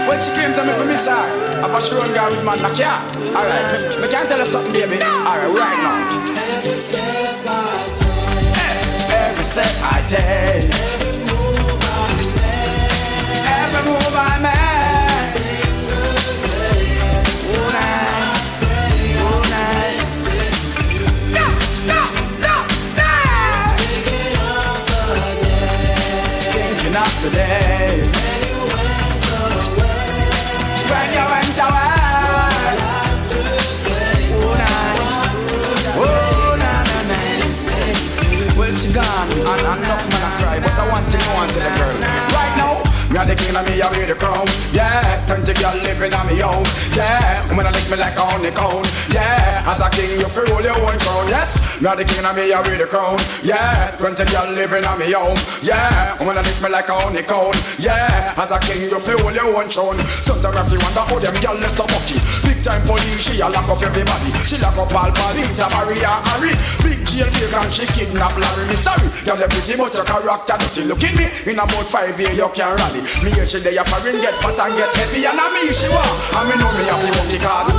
When she came to me for me side, I for sure girl with man like yeah. Alright, me can't tell her something, baby. Alright, right now. Every step I take, every step I take, every move I make, every move I make. Oh night, oh night. No. Thinking of the day. When you went away, oh na. Well, she gone, and enough man I cry, but I want to go on to the girl. Right now, me a the king of me, I wear the crown. Yeah, plenty girl living on me own. Yeah, when I lick me like a honeycomb. Yeah, as a king, you feel roll your own crown. Yes, me a the king of me, I wear the crown. Yeah, plenty girl living on me own. Yeah, when I lick me like a honeycomb. Yeah, as a king, you feel roll your own crown. Sometimes if you wonder how them girl is so mucky. Big time police, she a lock up everybody. She lock up all Peter, Maria, Harry. Big jail big and she kidnap Larry. Me sorry, you're pretty but your character dirty. Look at me, in about 5 years you can rally. Me here she there for ring, get fat and get heavy. And I me she want, and me know me have the monkey cause.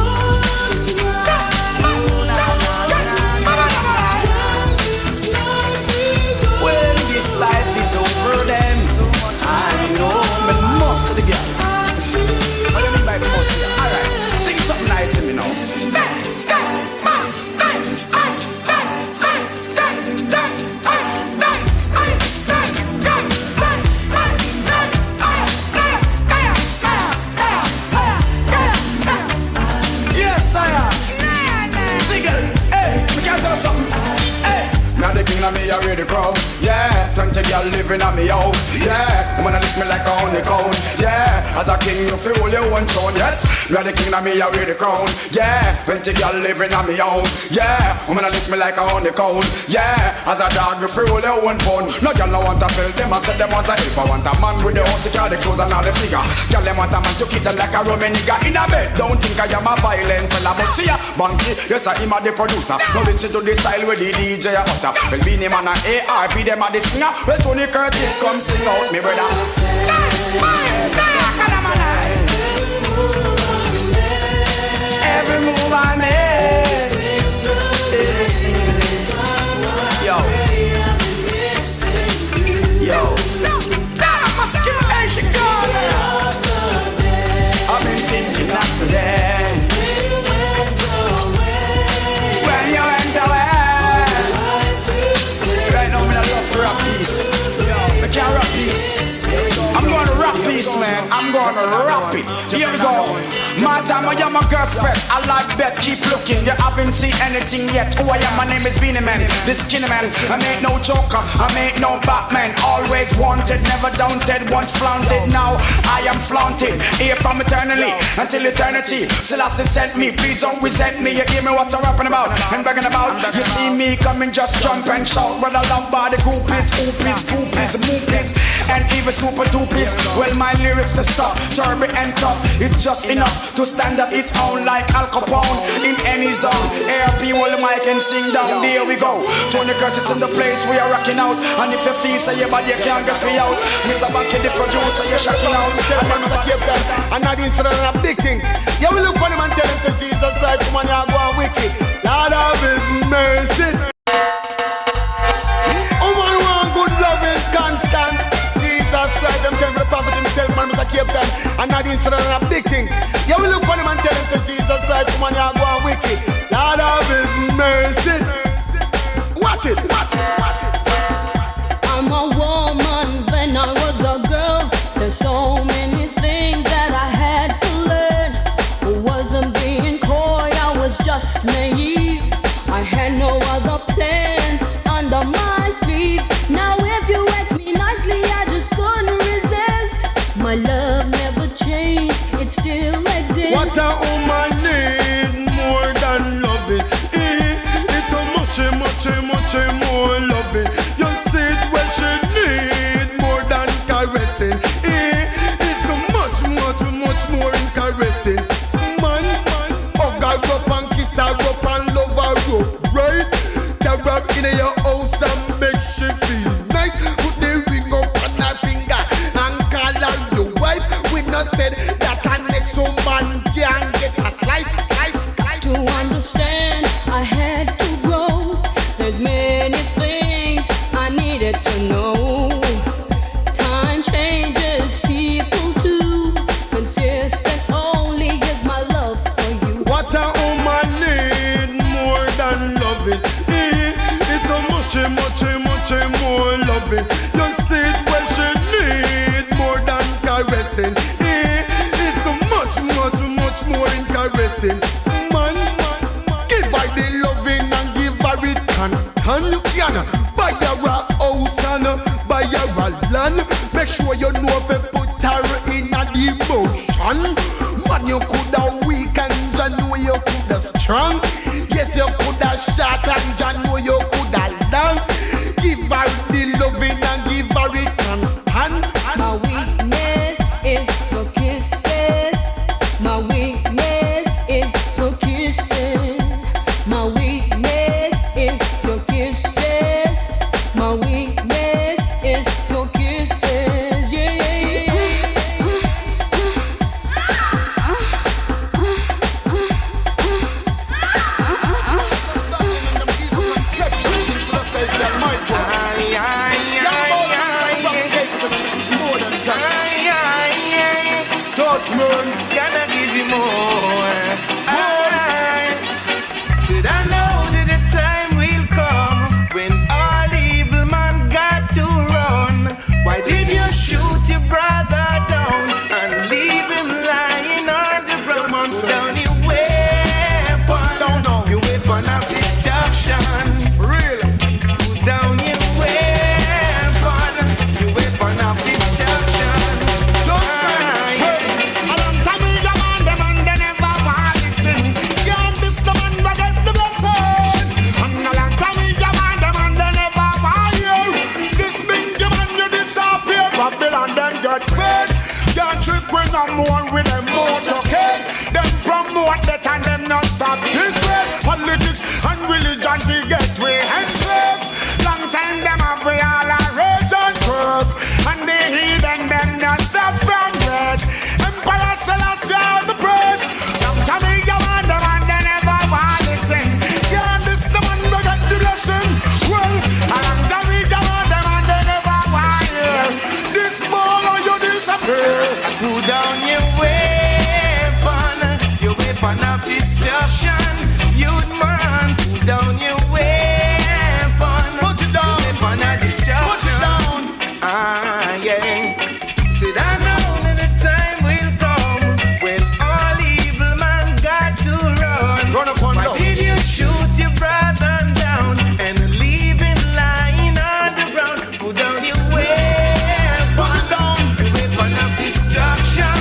20 girl living on me out. Yeah, woman lick me like a honeycomb. Yeah, as a king you feel your own throne. Yes, me a the king of me a wear the crown. Yeah, 20 girl living on me own. Yeah, woman lick me like a honeycomb. Yeah, as a dog you feel your own bone. No girl no want to feel them, I said them want to help. I want a man with the house, secure the clothes and all the figure. Girl them want a man to keep them like a Roman nigga in a bed. Don't think I am a violent fella, but see ya, Banky, yes I am a the producer. Now listen to the style where the DJ a utter. Well Beenie man and ARP them a the singer. Well Tony Curtis come sing out me brother. Every move I make, yo, I'm a stimulation gun. I've been thinking after that. When you went away, right now I love for a piece. I can't rap peace. I'm gonna rap peace, man. I'm gonna rap it. Here we go. My time, I am a girl's pet. I like bet, keep looking. You haven't seen anything yet. Who I am, my name is Beenie Man, the skinny man. I ain't no joker, I ain't no Batman. Always wanted, never daunted, once flaunted. Now I am flaunted. Here from eternally until eternity. Selassie sent me, please don't resent me. You hear me what I'm rapping about and bragging about. You see me coming, just jump and shout. Brother love by the groupies, oopies, groupies, moopies, and even super doopies. Well, my lyrics the stuff, turby and tough. It's just enough to stand at its own like Al Capone in any zone. ARP hold the mic and sing down. There we go. Tony Curtis in the place we are rocking out. And if you feel so your body can't get me out, Mr. Banky the producer you're shocking out.
And Nadine said a big thing. You will look for him and tell him to Jesus Christ, come on, you go on wicked. Lord of His mercy. Oh man, one good love is constant. Jesus Christ, them tell the prophet himself, man, Mr. Capleton. And Nadine said a big thing. You will look for him and tell him to Jesus Christ, come on, you go on wicked. Lord of His mercy. Watch it, watch it, watch it.
I'm a woman when I was a girl. There's so many things that I had to learn. I wasn't being coy, I was just naive. I had no other plans under my sleeve. Now if you ask me nicely, I just couldn't resist. My love never changed, it still exists.
What a woman need more than loving. It's a much more loving. You see it when she need more than caressing. It's a much more in caressing. Man, hug her up and kiss her up and love her up, right? Carry her in your house and make she feel nice. Put the ring up on her finger and call her your wife. We not said that her next woman can get a slice.
To understand, I had to grow. There's many things I needed to know. Time changes people too. Consistent only is my love for you.
What a woman need more than loving. It's a much more loving. You see it when she need more than caressing. It's a much more in caressing. Man, give her the loving and give her it constant. You can buy her a house and buy her a land. Make sure you know if you put her in a devotion. Man, you coulda weak and you know you coulda strong. Yes, you coulda short and you know you coulda long. Give her the loving and give her it constant.
My weakness is your kisses. My weakness is your kisses. My weakness is your kisses. My weakness is your kisses. Yeah.
Judgment,
gonna give you more. Said I know that the time will come when all evil man got to run. Why did you shoot your brother down and leave him lying on the ground? Down your weapon, your weapon of destruction.
Really?
Down your weapon.
no more with them motorcade. Them promote that and them not stop secret. Politics and religion to get way enslaved. Long time them have we all a rage and curve. And the heathen them not stop from rage. Emperor Selassie all the praise. Long time we go on them and they never want to sing. Yeah, this the man who got the blessing. Well, a long time we go on them and they never want to hear. This ball or you disappear.
Put down your weapon of destruction. Youth man, put down your weapon.
Put it down.
Weapon of destruction.
Put it down.
Ah, yeah. Said I know that the time will come when all evil man got to run.
Run upon
Why did you shoot your brother down and leave him lying on the ground? Put down your weapon.
Put it down.
Weapon of destruction.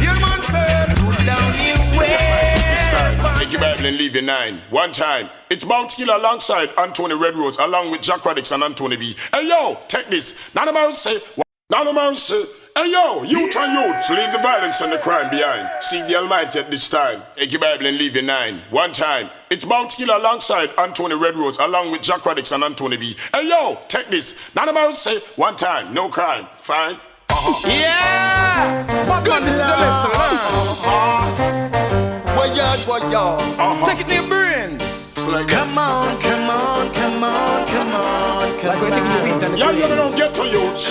Your man said.
Put down your weapon.
Take your Bible and leave your 9. One time. It's Bounce Killer alongside Anthony Redrose, along with Jack Radics and Anthony B. Hey yo, take this. None of us say. Hey yo, youth and youth, leave the violence and the crime behind. Seek the Almighty at this time. Take your Bible and leave your 9. One time. It's Bounce Killer alongside Anthony Redrose, along with Jack Radics and Anthony B. Hey yo, take this. None of us say. One time, no crime. Fine.
Yeah!
Good, this is a lesson. What y'all?
Take it to your brains.
Like
come on.
Like we're taking the wheat and the yeah, you don't get to youth.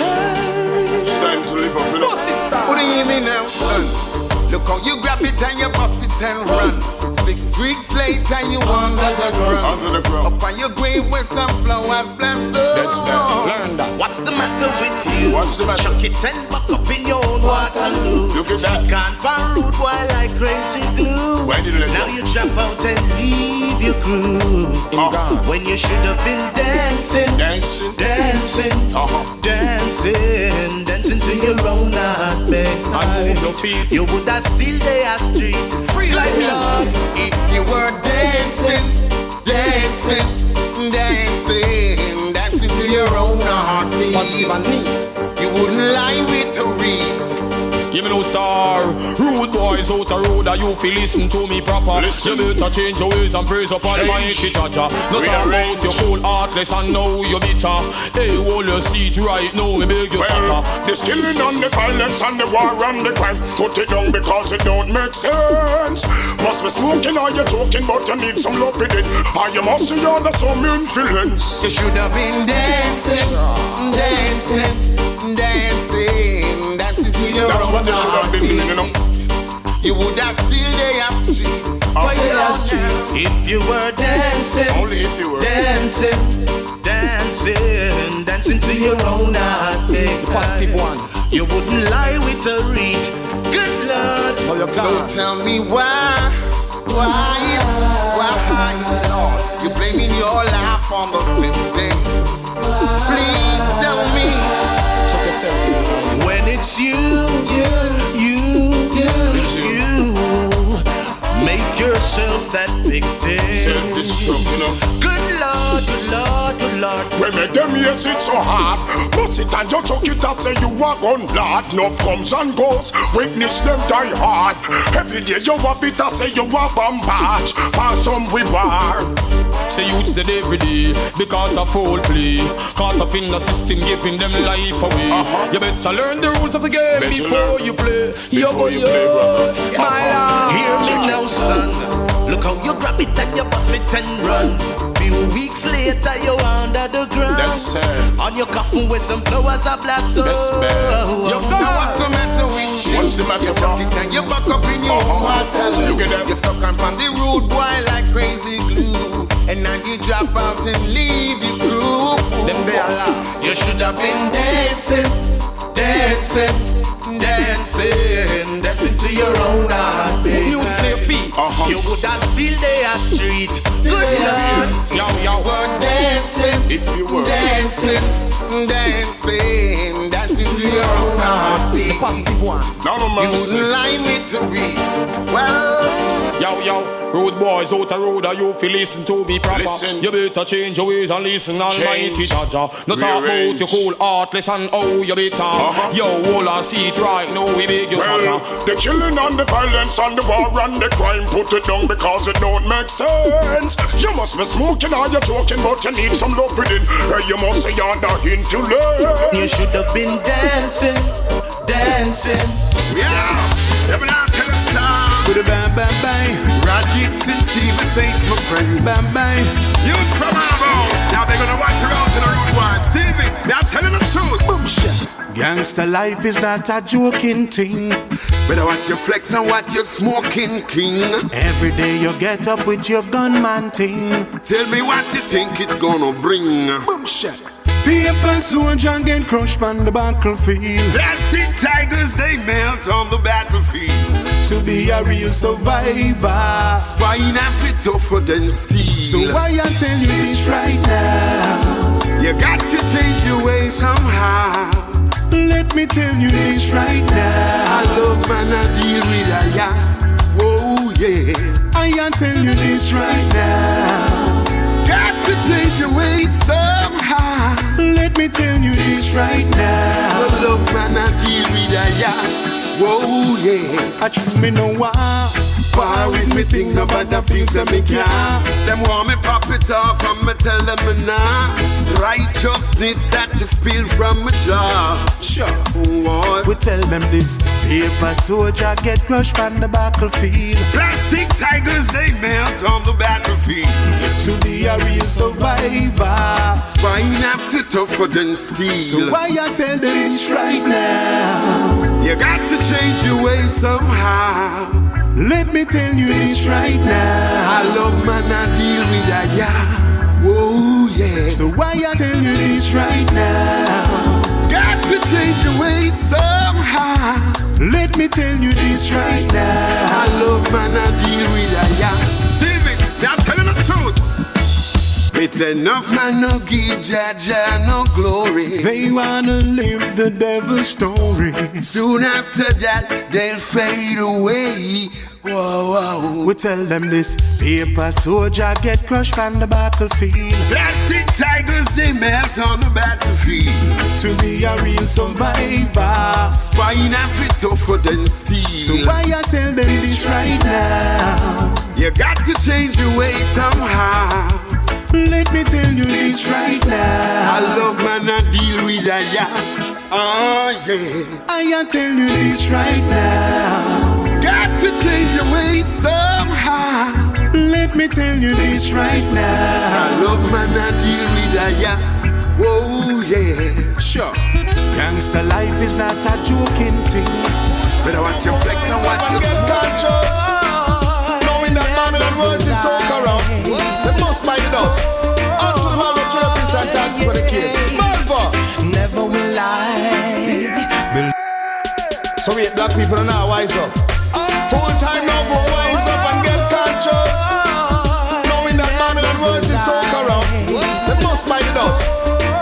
It's time to live up, you know.
What do you mean now, son?
Look how you grab it and you bust it and run. 6 weeks later you under the ground. Up on your grave with some flowers blessed.
That's that.
Learn that.
What's the matter with you?
What's the matter?
Chuck it and buck up in your own Waterloo.
Look at that.
Can't find root while like crazy glue.
Why did you let
now
go?
you drop out and leave your crew. When you should have been dancing. Dancing to your own heartbeat. You would have still there street.
Free like me.
If you were dancing to your own heartbeat.
Positive and neat.
You wouldn't lie with a reed.
You know star, rude boys out the road that you feel listen to me proper. You better change your ways and praise up on my Jaja. Not talk about your cold heartless and now you're bitter. Hey, hold your seat right now, me beg you sucker.
The killing and the violence and the war and the crime, put it down because it don't make sense. Must be smoking or you talking but you need some love with it. Or you must see under some influence.
You should have been dancing to your
that's
own
what you should have been doing, you know.
You would have still there street.
If you were dancing,
only if you were
dancing to your own heartbeat.
The positive one.
You wouldn't lie with a reed. Good Lord.
So tell me why, Lord, you blaming your life on the system? Please tell me.
Check yourself.
When it's you, make yourself that victim.
Self-destruct, you know.
Good Lord.
We make them yes it so hard. Bust it and you chuck it and say you are gun blood. Enough comes and goes, witness them die hard. Every day you have it and say you are bombard. For some reward.
Say youths dead every day because of foul play. Caught up in the system giving them life away. You better learn the rules of the game before you play.
Before you play, brother.
Hear me now, son. Look how you grab it and you bust it and run. Few weeks later you under the ground.
That's sad.
On your coffin with some flowers of blossom.
That's bad.
What's the matter with you?
What's the matter, bro?
You and you back up in your Waterloo.
Look at that.
You stuck on the rude boy like crazy glue. And now you drop out and leave your crew.
Them they are laugh.
You should have been dancing to your own heartbeat.
Music to your feet.
You would have still there street. Good Lord.
You were dancing.
If you were
dancing to your own heartbeat.
massive one.
No mercy.
You line me to read. Well,
yo, road boys out the road, you feel listen to me proper. Listen. You better change your ways and listen, Almighty Jaja. No talk about your cool heartless and oh you better. Yo, all I see it right now, we beg you sucker.
The killing and the violence and the war and the crime, put it down because it don't make sense. You must be smoking or you're joking, but you need some love within. Hey, you must say you're not into love.
You should have been dancing.
yeah, let me now tell a star.
With a bang, bang, bang.
Radics and Steven Saints, my friend.
Bang, bang.
You from Hammond. Now they're gonna watch you out in the road one. Stevie, they're telling the truth. Boom, shit.
Gangster life is not a joking thing.
Better watch your flex and what you smoking, king.
Every day you get up with your gunman thing.
Tell me what you think it's gonna bring.
Boom, shit. Paper soldier get crushed on the battlefield.
Plastic tigers, they melt on the battlefield.
To be a real survivor,
spine and fit tougher than steel.
So why I tell you this right now?
You got to change your ways somehow.
Let me tell you this right now.
I love man, I deal with a ya. Whoa, yeah.
I tell you this right now.
Got to change your ways somehow.
Let me tell you this right now.
I love man, I deal with a ya. Whoa, yeah.
I treat me no one.
Bar with me thing, nobody feels that me can't. Them want me pop it off and me tell them me nah. Righteousness that to spill from my jaw.
Sure.
What?
We tell them this. Paper soldier get crushed on the battlefield.
Plastic tigers, they melt on the battlefield.
To be a real survivor,
spine after tougher than steel.
So why I tell them this right now?
You got to change your ways somehow.
Let me tell you this right now.
I love man, I deal with a ya. Whoa, yeah.
So why I tell you this right now?
Got to change your ways somehow.
Let me tell you this right now.
I love man, I deal with a ya. Stevie, they're telling the truth. It's enough man, no give Jaja no glory.
They wanna live the devil's story.
Soon after that, they'll fade away. Whoa, whoa.
We tell them this. Paper soldier get crushed on the battlefield.
Plastic tigers, they melt on the battlefield.
To be a real survivor,
spine and fit tougher than steel.
So why I tell them this right now?
You got to change your ways somehow.
Let me tell you this right now.
I love man, I deal with a ya. Oh yeah.
I tell you this right now.
Got to change your ways somehow.
Let me tell you this right now.
I love man, I deal with a ya. Whoa yeah.
Sure. Gangster life is not a joking thing.
Better watch your flex and watch your
conscious. Knowing that Babylon words is so corrupt. They must buy the dust. Unto the man with chirping and talking for the kids. Malva.
Never will I.
So wait, black people are now wise up. Full time now for wise up and get conscious. Knowing that Babylon words is so corrupt. They must buy the dust.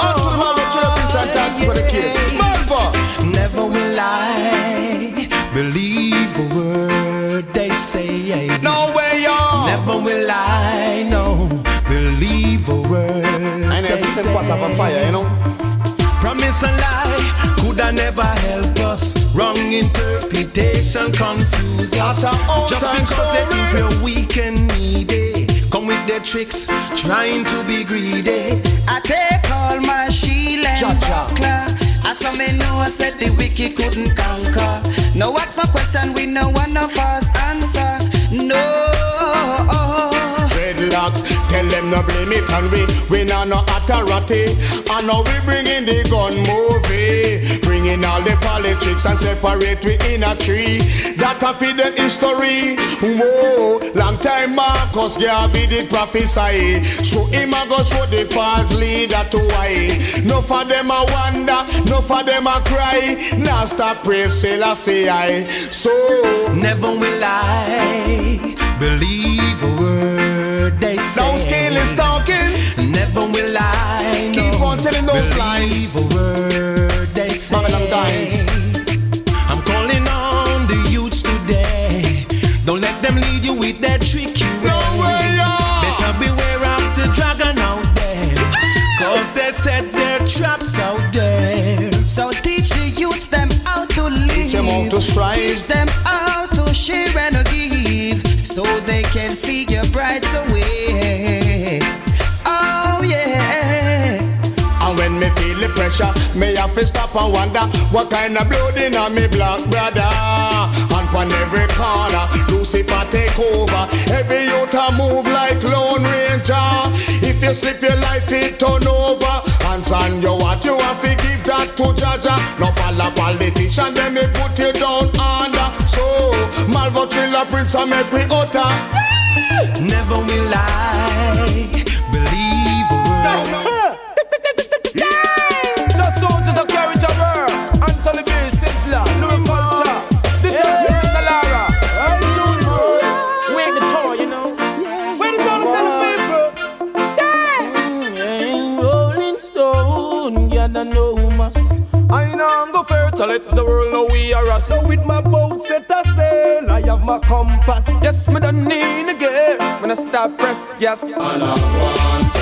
Unto the man with chirping and talking for the kids. Malva.
Never will I believe a word they say.
No way, y'all.
Never will I, no, believe a word
I never
they say.
Pot of a fire, you know.
Promise a lie, could I never help us? Wrong interpretation confuse us. Just because they think we're weak and needy, come with their tricks, trying to be greedy. I take all my shield and buckler. As some may know, I said the wicked couldn't conquer. Now what's my question? We know one of us answer. No.
Dreadlocks, tell them no blame it on we not no authority. And now we bring in the gun movie, bringing all the politics and separate we in a tree. That a feed the history. Whoa, long time Marcus Garvey did prophesy. So him a go show the false leader to why. No for them a wonder, no for them a cry. Now stop praise Selassie I. So
never will I believe a word they say.
Those kill is talking.
Never will I
keep on telling those lies.
Believe a word they say.
Babylon dies.
I'm
out to strive.
Teach them how to share and give, so they can see your brighter way. Oh yeah.
And when me feel the pressure, me have to stop and wonder what kind of blood in a me black brother. And from every corner, Lucifer take over. Every youth a move like Lone Ranger. If you slip your life, it turn over. Hands on your what you have to give that to Jaja. No follow politician, then me put you down under. So, Malvo Triller Prince and make we utter.
Never will I believe a word.
Just soldiers of carriage of her. Anthony Beres, Sizzla, Louie Kulcha, the Beres Alara. We're the tour, you know. We're the tour to tell the people. Rolling Stone, yeah, I know must. I know go fair to let the world know we are us. So with my boat set a sail, I have my compass. Yes, me don't need a gear when I start press gas.
And I want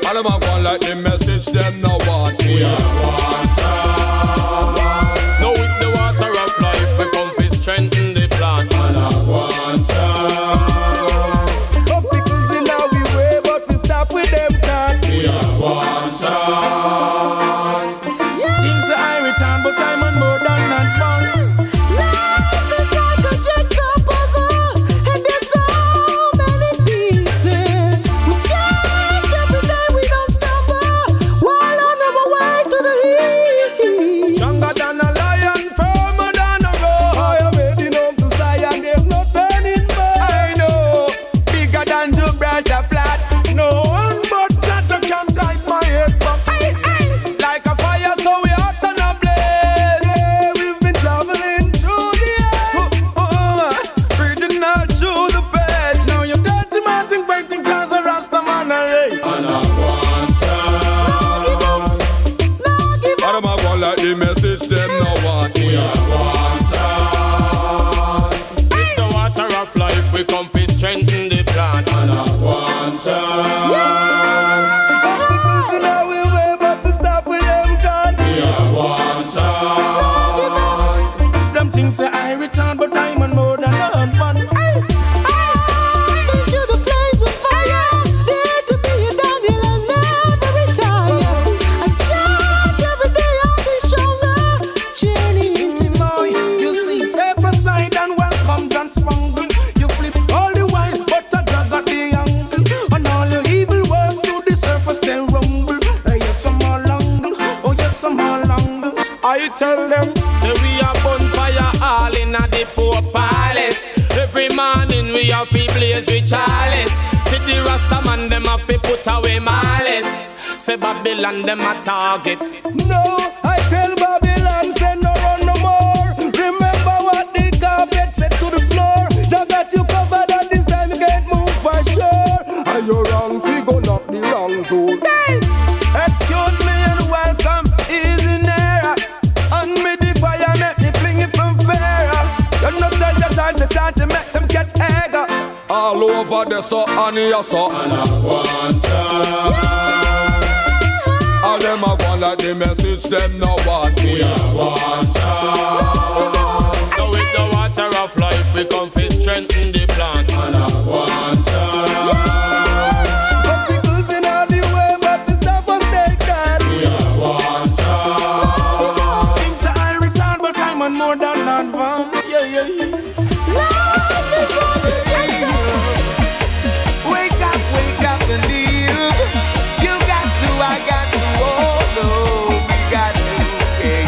all of my one like the message them no want me. I want now with the water of life we come to strengthen the plan. And I want
obstacles in our way, but we stop with them can't.
we are want
Things are I return, but I'm on more than advance.
Life is like a jigsaw puzzle, and there's so many pieces. We change every day, we don't stumble, while on our way to the heat.
Stronger than a lion, firmer than a rock. I am heading home to Zion, there's no turning back. I know, bigger than Gibraltar flat. No one but Santa can guide my head back. Like a fire, so we out on a blaze. Yeah, we've been traveling through the air, breathing out through the page. Now you're dirty man, think fighting cause a Rasta man a ray.
and I want all of my one like the message them no want me. I want with the water of life we come to strengthen the plan. And I want
obstacles in our way, but we stop with them gone.
we are want
Them things say I return, but I'm on more than advance.
Been through the flames of fire, there to be a Daniel and never retire. I chant every day on this shoulder, journey into
Boy, you see, step aside and welcome John Spangle. You flip all the wise, but I drag at the angle. And all your evil words to the surface, they rumble. Yes, some all angle. Oh, yes, some all angle. I tell them,
say we are bonfire all in a the poor palace. Every morning we have to blaze with chalice. See the Rasta man them have to put away malice. Say Babylon them a target.
no, I tell Babylon, say no run no more. Remember what the carpet said to the floor. Just got you covered and this time you can't move for sure. And you're wrong, figure not the wrong door. Excuse me and welcome, easy nearer. And me the fire make me fling it from fairer. You know tell your time to chant to make them catch egger.
All over the so and ya so. And I want all them a want like the message them no want me. I want now with the water of life we come to strengthen the plan. And I want
obstacles in all the way, but we stop us they can.
we are want
Things are I return, but I'm on more than advance. Yeah, yeah, yeah.
Wake up and live. You got to, I got to, oh no, we got to, yeah.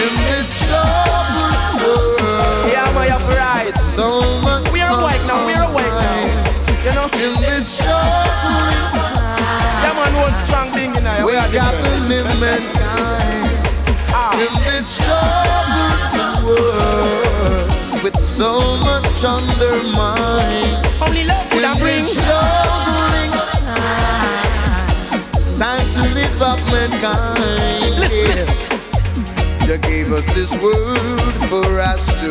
In this troubled world,
Yeah, my uprise.
so much
We are awake now, we are awake now. You know?
in this troubled time.
Yeah, man, one strong thing in there.
Wake up and live mankind. In this troubled world, with so much on their mind.
Only love could
In
have bring.
this struggling time, it's time to live up mankind.
Listen.
You gave us this world for us to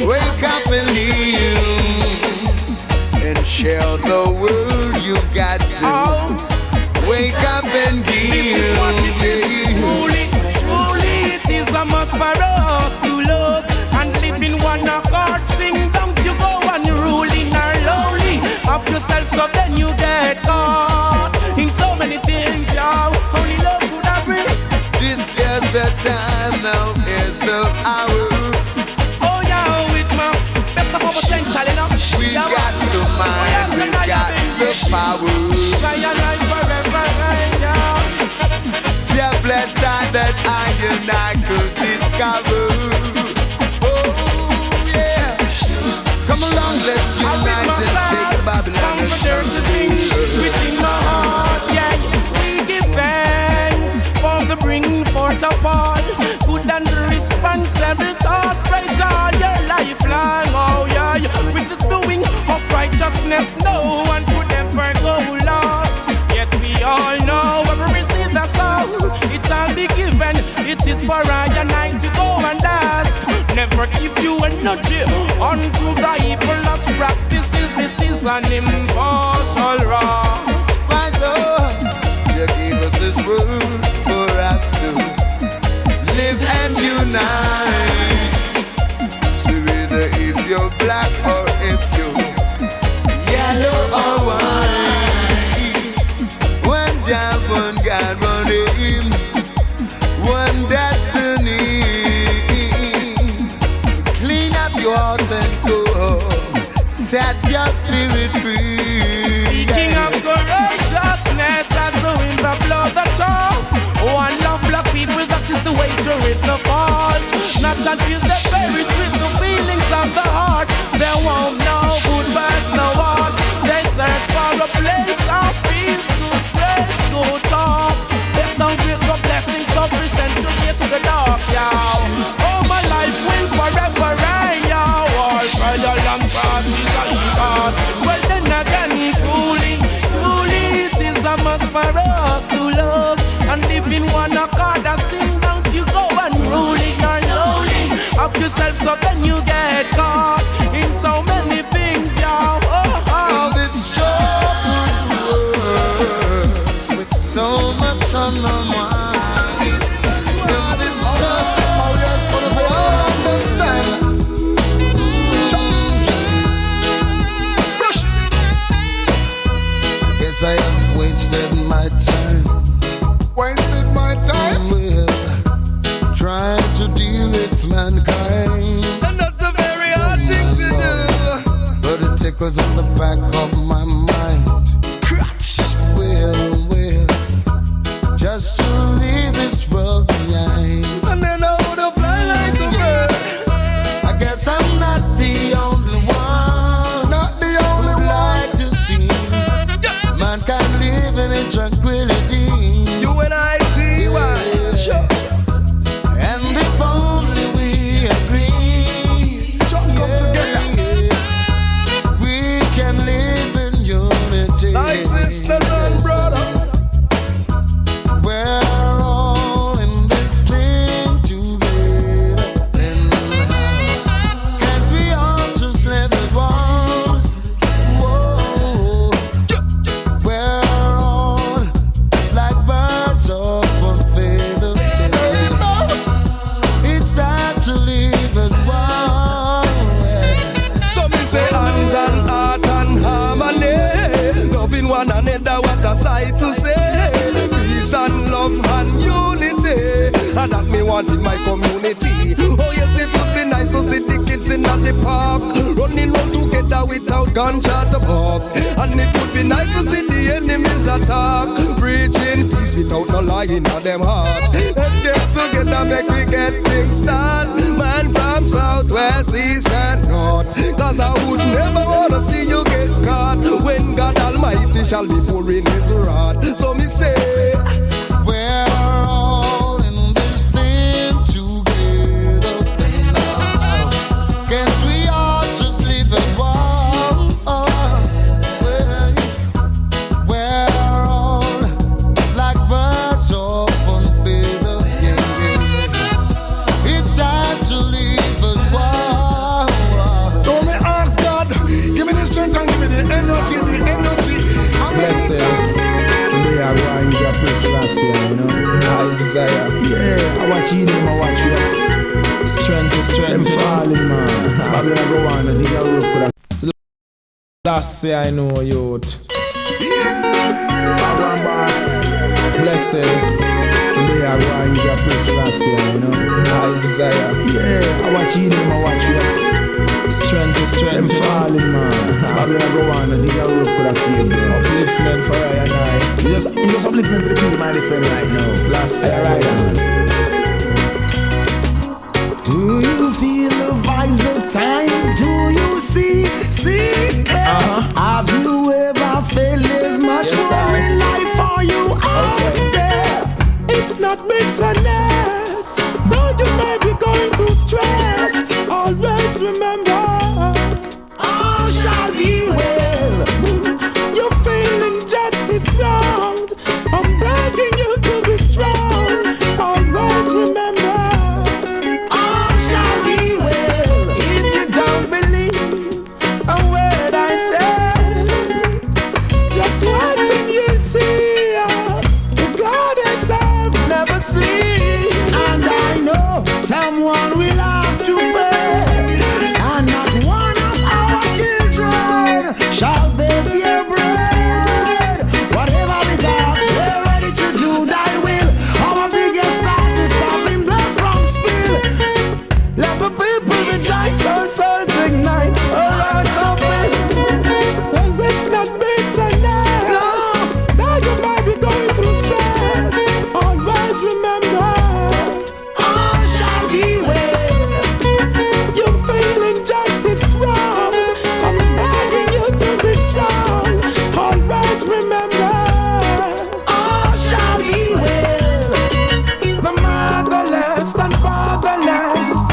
wake up and live and share the world. You got to wake up and give.
so then you get caught in so many things, yo. Only love could have bring.
This is the time, now is the hour.
Oh yeah, with my best of our potential, you know.
We got the mind, we got the power.
Try your life forever, yeah.
Your blessing that I could discover. Oh yeah. Come along, let's unite and shake Babylon and Sunday.
Within my heart, yeah. We give thanks for the bringing forth of all good and responsible thought. Praise all your lifelong, oh yeah. With the doing of righteousness, no one could ever go lost. Yet we all know when we receive the soul, it's all be given. It is for I and I to go and ask. Never give you energy unto the evilness practices. This is an impossible wrong.
My Lord, you gave us this world for us to live and unite. So whether if you're black or if you're yellow or white, one job, one God, one aim, one destiny. Clean up your heart and go, set your spirit free.
Speaking of courageousness, as the wind that blows the top. One love black people, that is the way to rid the fault. Not until they're buried with the feelings of the heart. They won't know good words, no what. They search for a place of peace, good grace, good talk. There's no great blessings, sufficient to share to the dark, y'all. Oh, my life will forever reign, y'all. All trial and crosses and cause. Well, then again, truly, it is a must for us to love and live in one accord. I sing down you go and ruling and lowly of yourself, so then you get caught in so many things, y'all.
In this troubled world with so much on the mind, in this just understand. Fresh. Guess I have wasted my time. Wasted my time with trying to deal with mankind.
And that's a very hard thing to do.
But it tickles on the back of my mind. Scratch. Will, just to leave this world behind.
And then I would have fly like a bird.
I guess I'm not the only one.
Not the only one.
Like to see mankind living in tranquility.
You and I, T.Y. Sure.
And if only we agree,
come together.
We can live in unity.
Like sisters and brothers.
We're all in this thing together. Can't we all just live as one? Whoa. We're all like birds of one feather. It's time to live as one.
So me say hands and heart and harmony, loving one another, what a sight to say. Peace and love and unity, and that me want in my community. Oh yes, it would be nice to see the kids in the park, running all together without gunshot to bark. And it would be nice to see the enemies attack, preaching peace without no lying on them heart. Let's get together, make we get things done. Man from south, west, east and north, cause I would never wanna see you get caught when God Almighty shall be pouring his wrath. So me say,
we're all in this thing together. Can't we all just live as one? We're all like birds of one feather. It's time to live as one.
so me ask God, give me the strength and give me the energy.
Bless you. We are going to press last year, you know. Isaiah. Yeah, I watch you, I watch you. Strength to strength. I'm falling, man. Babylon go on and dig a rope. That's it, I know, youth. Power boss. Blessed. We are going to press last year, you know. Isaiah. Yeah, I watch you, I watch you. Strength to strength. I'm falling, man. I'm gonna go on and dig a rope could have saved them. Upliftment for I and I. You just upliftment for the people, my friend, right now. Last year, right on.
Do you feel the vibes of time? Do you see Have you ever felt there's much more in life for you out there?
It's not bitterness, though you may be going through stress. Always remember,
all shall be well.
You're feeling just as strong. I'm begging you to be strong. Always remember,
all shall be well.
If you don't believe a word I say, just what you see, the goddess I've never seen.
And I know someone will have to pay, and not one of our children shall beg their bread. Whatever results, we're ready to do thy will. Our biggest task is stopping blood from spill.
Let the people rejoice, our souls ignite, our hearts open. Cause it's not bitterness, now you might be going through stress. Always remember,
all shall be well.
You're feeling just as strong. I'm begging you to be strong. Always remember,
all shall be well.
the motherless and fatherless,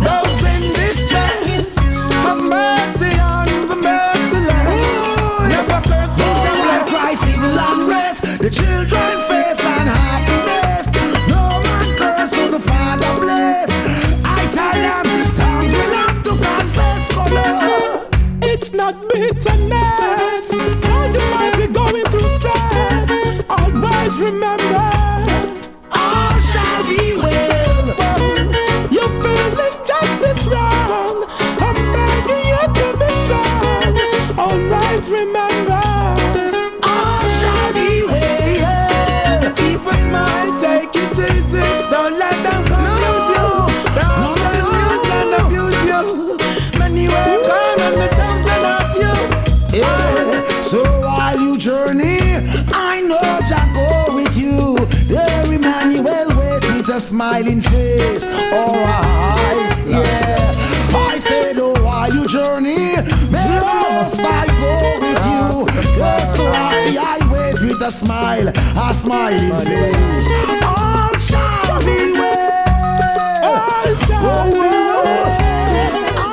those in distress, have mercy on the merciless. Never curse each
Like
other.
Christ, evil unrest, the children face unhappiness. No man curse, so the Father bless. I tell them, tongues will have to confess for love.
It's not bitterness, now you might be going through stress. Always remember,
all shall be well.
you're feeling just as strong. I'm begging you to be strong. Always remember,
All shall be well.
keep a smile, take it easy. Don't let them confuse you. Don't let them use and abuse you. Many will come and be chosen of you.
Yeah. So while you journey, I know Jah go with you. There Emmanuel wait with a smiling face. Alright, yeah. I said, oh, while you journey, may the Most High go with you. Yes, so I see I wait with a smiling face. All shall be well.
All shall be well.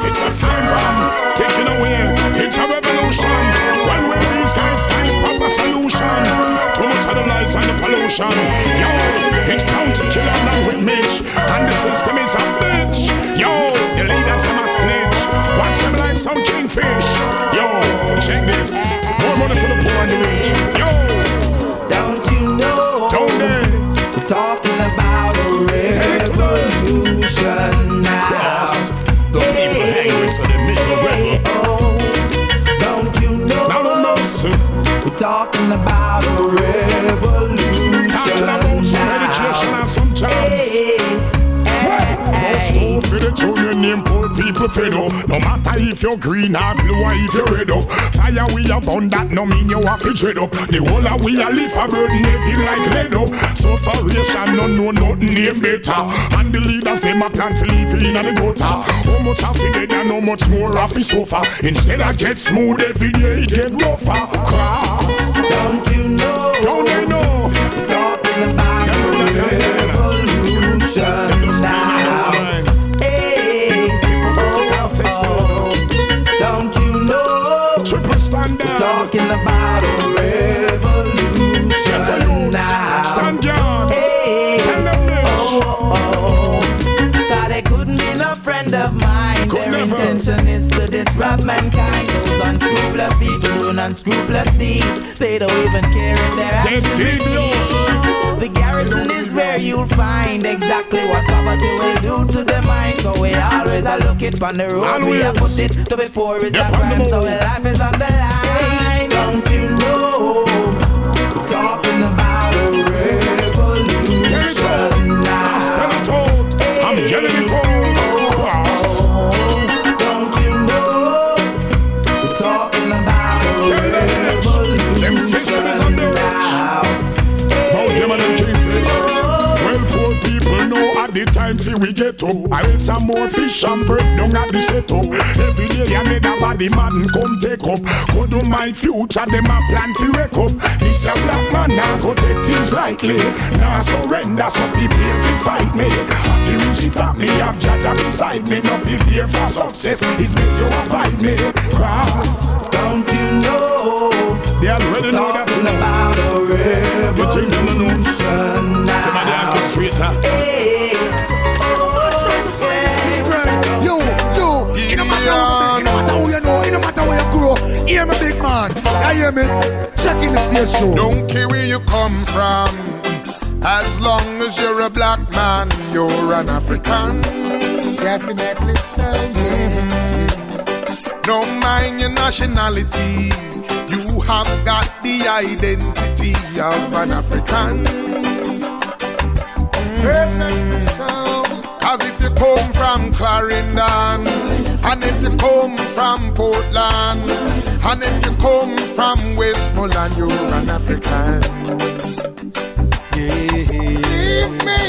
It's a time bomb, taking away. It's a revolution. When will these guys find proper solution? Too much of the lies and the pollution. Yo, it's bound to kill along with Mitch, and the system is a bitch. Yo, the leaders them a snitch. Watch them like some kingfish. Yo, check this. More money for the poor and the rich. Yo,
Don't you know?
don't they?
We're talking about a revolution now.
The people hungry, so they miserable.
Don't you know?
Now no mercy.
We're talking about a revolution
Talking about some education and some jobs. Go for the children, name poor people fed up. No matter if you're green or blue or if you're red up. Fire we upon that no mean you have to dread up. The whole of we a live a burden heavy like lead up. Sufferation no know nothing name better. And the leaders them a plan to leave in the gutter. How much have you dead and how much more have you suffer. Instead I get smooth every day it get rougher. Cross.
Don't you know?
Don't they know?
We're talking about a revolution now. Don't you know?
Triple standard.
We're talking about a revolution now.
Stand down.
God, they couldn't be no friend of mine. Their intention is to disrupt mankind. Those unscrupulous people doing unscrupulous deeds. They don't even care if their actions receive. The garrison is where you'll find exactly what poverty will do to the mind. So we always are looking
it on the road. We have put it to before it's a crime. So life is on the line. Don't you know? We're talking about a revolution now.
I'm yelling it out.
Don't you know? We're talking about a revolution.
Them systems on the now. Them and them dream. Well, poor people know at the time till we get up. I will some more fish and break down at the setup. Every day another body man come take up. Go to my future, them a plan to wake up. This a black man now go take things lightly. Now surrender, so prepare to fight me. If you reach it up, me have Jaja beside me. Not prepare for success, it's me so avoid me. Cross.
Don't you know?
They already know that you know.
About a revolution now.
Come on, the street, huh?
Hey.
You no matter who you know, it no matter where you grow. Hear me, big man. You hear me? Check in the stage show.
Don't care where you come from. As long as you're a black man, you're an African.
Definitely so, yes.
Don't mind your nationality. You have got the identity of an African.
Perfectly so.
Cause if you come from Clarendon, and if you come from Portland, and if you come from Westmoreland, you're an African. Yeah.
Believe me,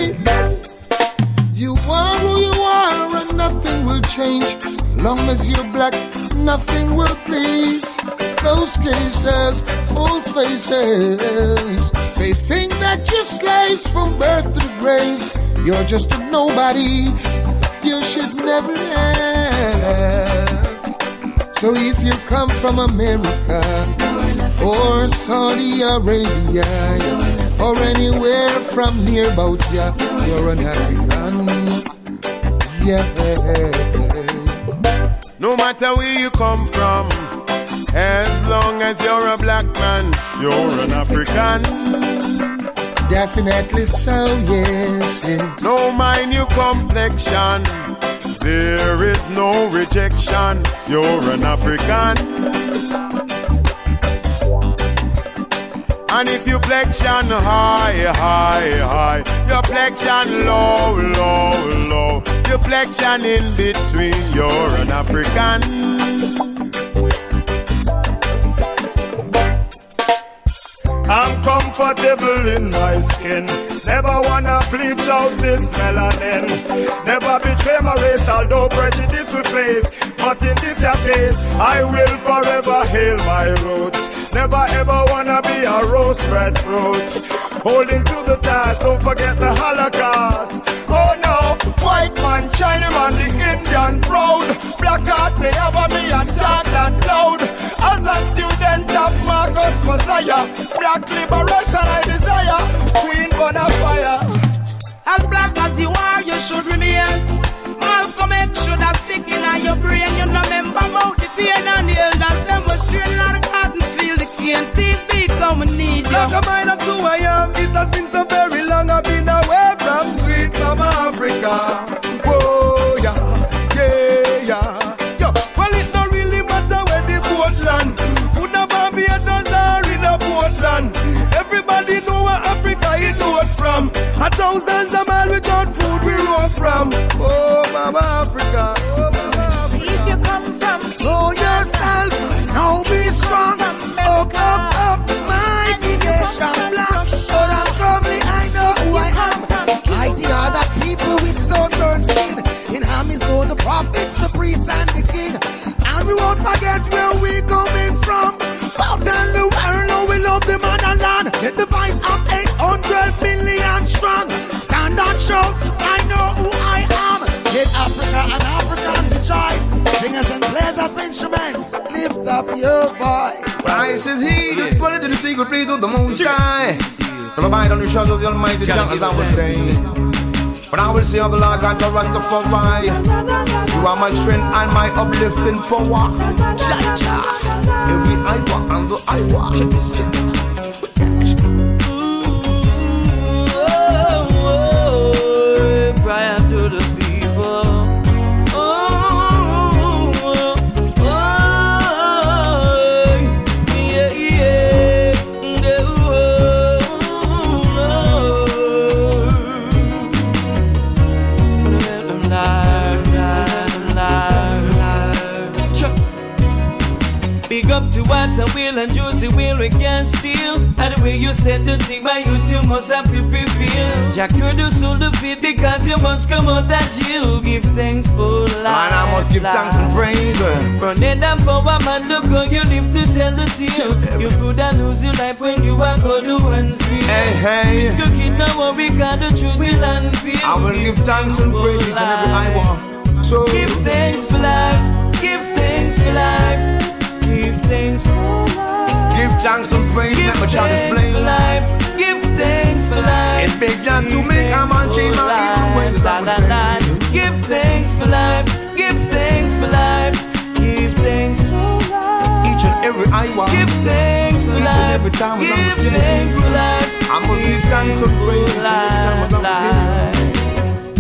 you are who you are and nothing will change. Long as you're black, nothing will please. Those cases, false faces, they think that you're slaves from birth to the graves. You're just a nobody, you should never have. So if you come from America or Saudi Arabia, yes, or anywhere from near about ya, you're an African. Yeah.
No matter where you come from, as long as you're a black man, you're an African.
Definitely so, yes.
No mind your complexion, there is no rejection, you're an African. And if you flexion high, your flexion low, your flexion in between, you're an African.
I'm comfortable in my skin. Never wanna bleach out this melanin. Never betray my race, although prejudice we face. But in this case, I will forever hail my roots. Never ever wanna be a rose-red fruit. Holding to the task, don't forget the Holocaust. Oh no, white man, Chinaman, the Indian proud. Black heart, me have a me and talk that loud. As a student of Marcus Messiah, black liberation I desire, Queen Bonafire.
As black as you are, you should remain. Malcolm X should have stick in your brain. You know remember about the pain and the elders. Them was straight out of cotton field. The cane Steve B come and need you.
Like a mind up to I am. It has been so very long. I've been away from sweet Mama Africa. Whoa, yeah. Yo, well, it don't really matter where the boat land. Could never be a dollar in a Portland. Everybody know where Africa is load from. A thousands of miles without food we roam from. Oh, Mama Africa.
If you come from,
know yourself. Now be strong. Up, mighty nation black. But I'm comely, I know who I am. Mighty are the people with sunburned skin. In Ham is all the prophets, the priests and the king. And we won't forget where we coming from. But tell the world how we love the motherland. Let the voice of 800 million strong. Stand and shout, I know who I am. Let Africa and Africans rejoice. Singers and players of instruments, lift up your voice.
Christ is he that dwelleth in the secret place of the Most High. Will abide on the shadow of the Almighty, Jah, as I was saying. But I will say of the Lord God, the Rastafari. You are my strength and my uplifting power. Jah, Jah. Every I walk and the I walk.
Prior to the people. Oh, a wheel and Josie wheel we can't steal. And the way you said to think my youth, you must have to prevail. Jack, you're the soul to feed because you must come out that jail. Give thanks for life.
And I must give thanks and praise.
Running and power, man, look how you live to tell the tale. You could have lose your life when you are good to one's feel.
Hey, hey.
Risk a kid, no more, we got the truth, will unveil.
I will give thanks and praise each and every I want. So
give thanks for life. Give thanks for life. Give thanks for life.
Give thanks and praise.
Give
let my child
thanks
explain.
for life. Give thanks for life.
It began to make a man change my even when the
Give thanks for life. Give thanks for life. Give thanks for life.
Each and every I want.
Give thanks for
each
life.
and every time
give thanks for life.
I must give thanks and praise each and every time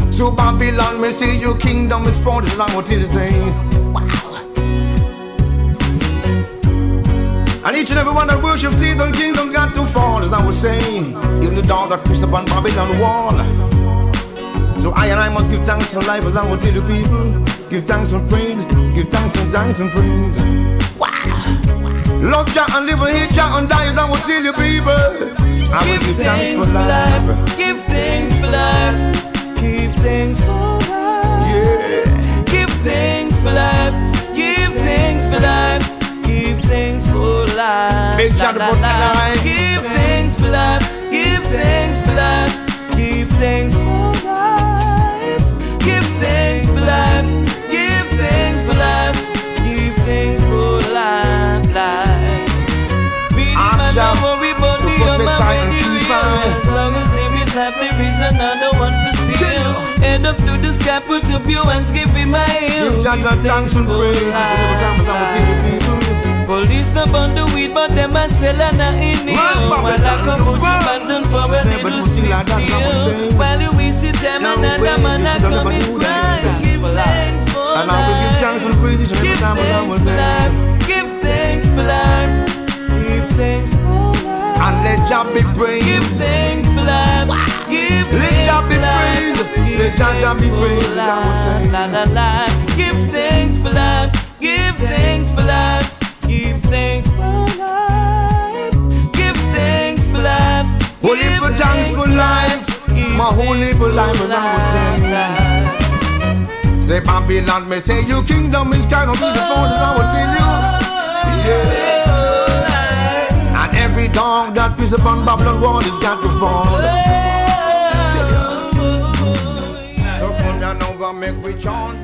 I'm so Babylon, me say your kingdom is for the long until you say wow. And each and every one that worships see the kingdom got to fall, as I was saying. Even the dog that pressed upon Babylon wall. So I and I must give thanks for life as I will tell you people. Give thanks and praise. Give thanks and praise. Wow. Love Jah and live and hate Jah and die as I will tell you people. I will give thanks for life.
Give thanks for life. Give thanks for life.
Yeah.
Give thanks for life. Give thanks for life. Give thanks for life.
Big Jah the life.
Give thanks for life. Give thanks for life. Give thanks for life. Give thanks for life. Give thanks for life. Give thanks for life. Beenie man, don't worry about the young man with the real. As long as there is life, there is another one for sale. Head up to the sky, put up your hands, give me my help.
Give Jah thanks and praise.
Police not on the weed, but them a sell and a in it. While I come Buju Banton for a little slip steal. While you visit them, another man a come and cry. Give thanks for life.
And I will give thanks and praise each and every time I will say.
Give thanks for life. Give thanks for life.
And let Jah be praised.
Give thanks for life. Give
let Jah be praised. Let Jah be praised.
Give thanks for life. Give thanks for life. Give thanks for life. Give thanks for life.
Holy for thanks for life. My holy for life, as I was saying. Say Babylon, me say your kingdom is kind of beautiful, as I will tell you. Yeah. And every dog that piss upon Babylon wall has got to fall. Tell you. So come down over, make we chant.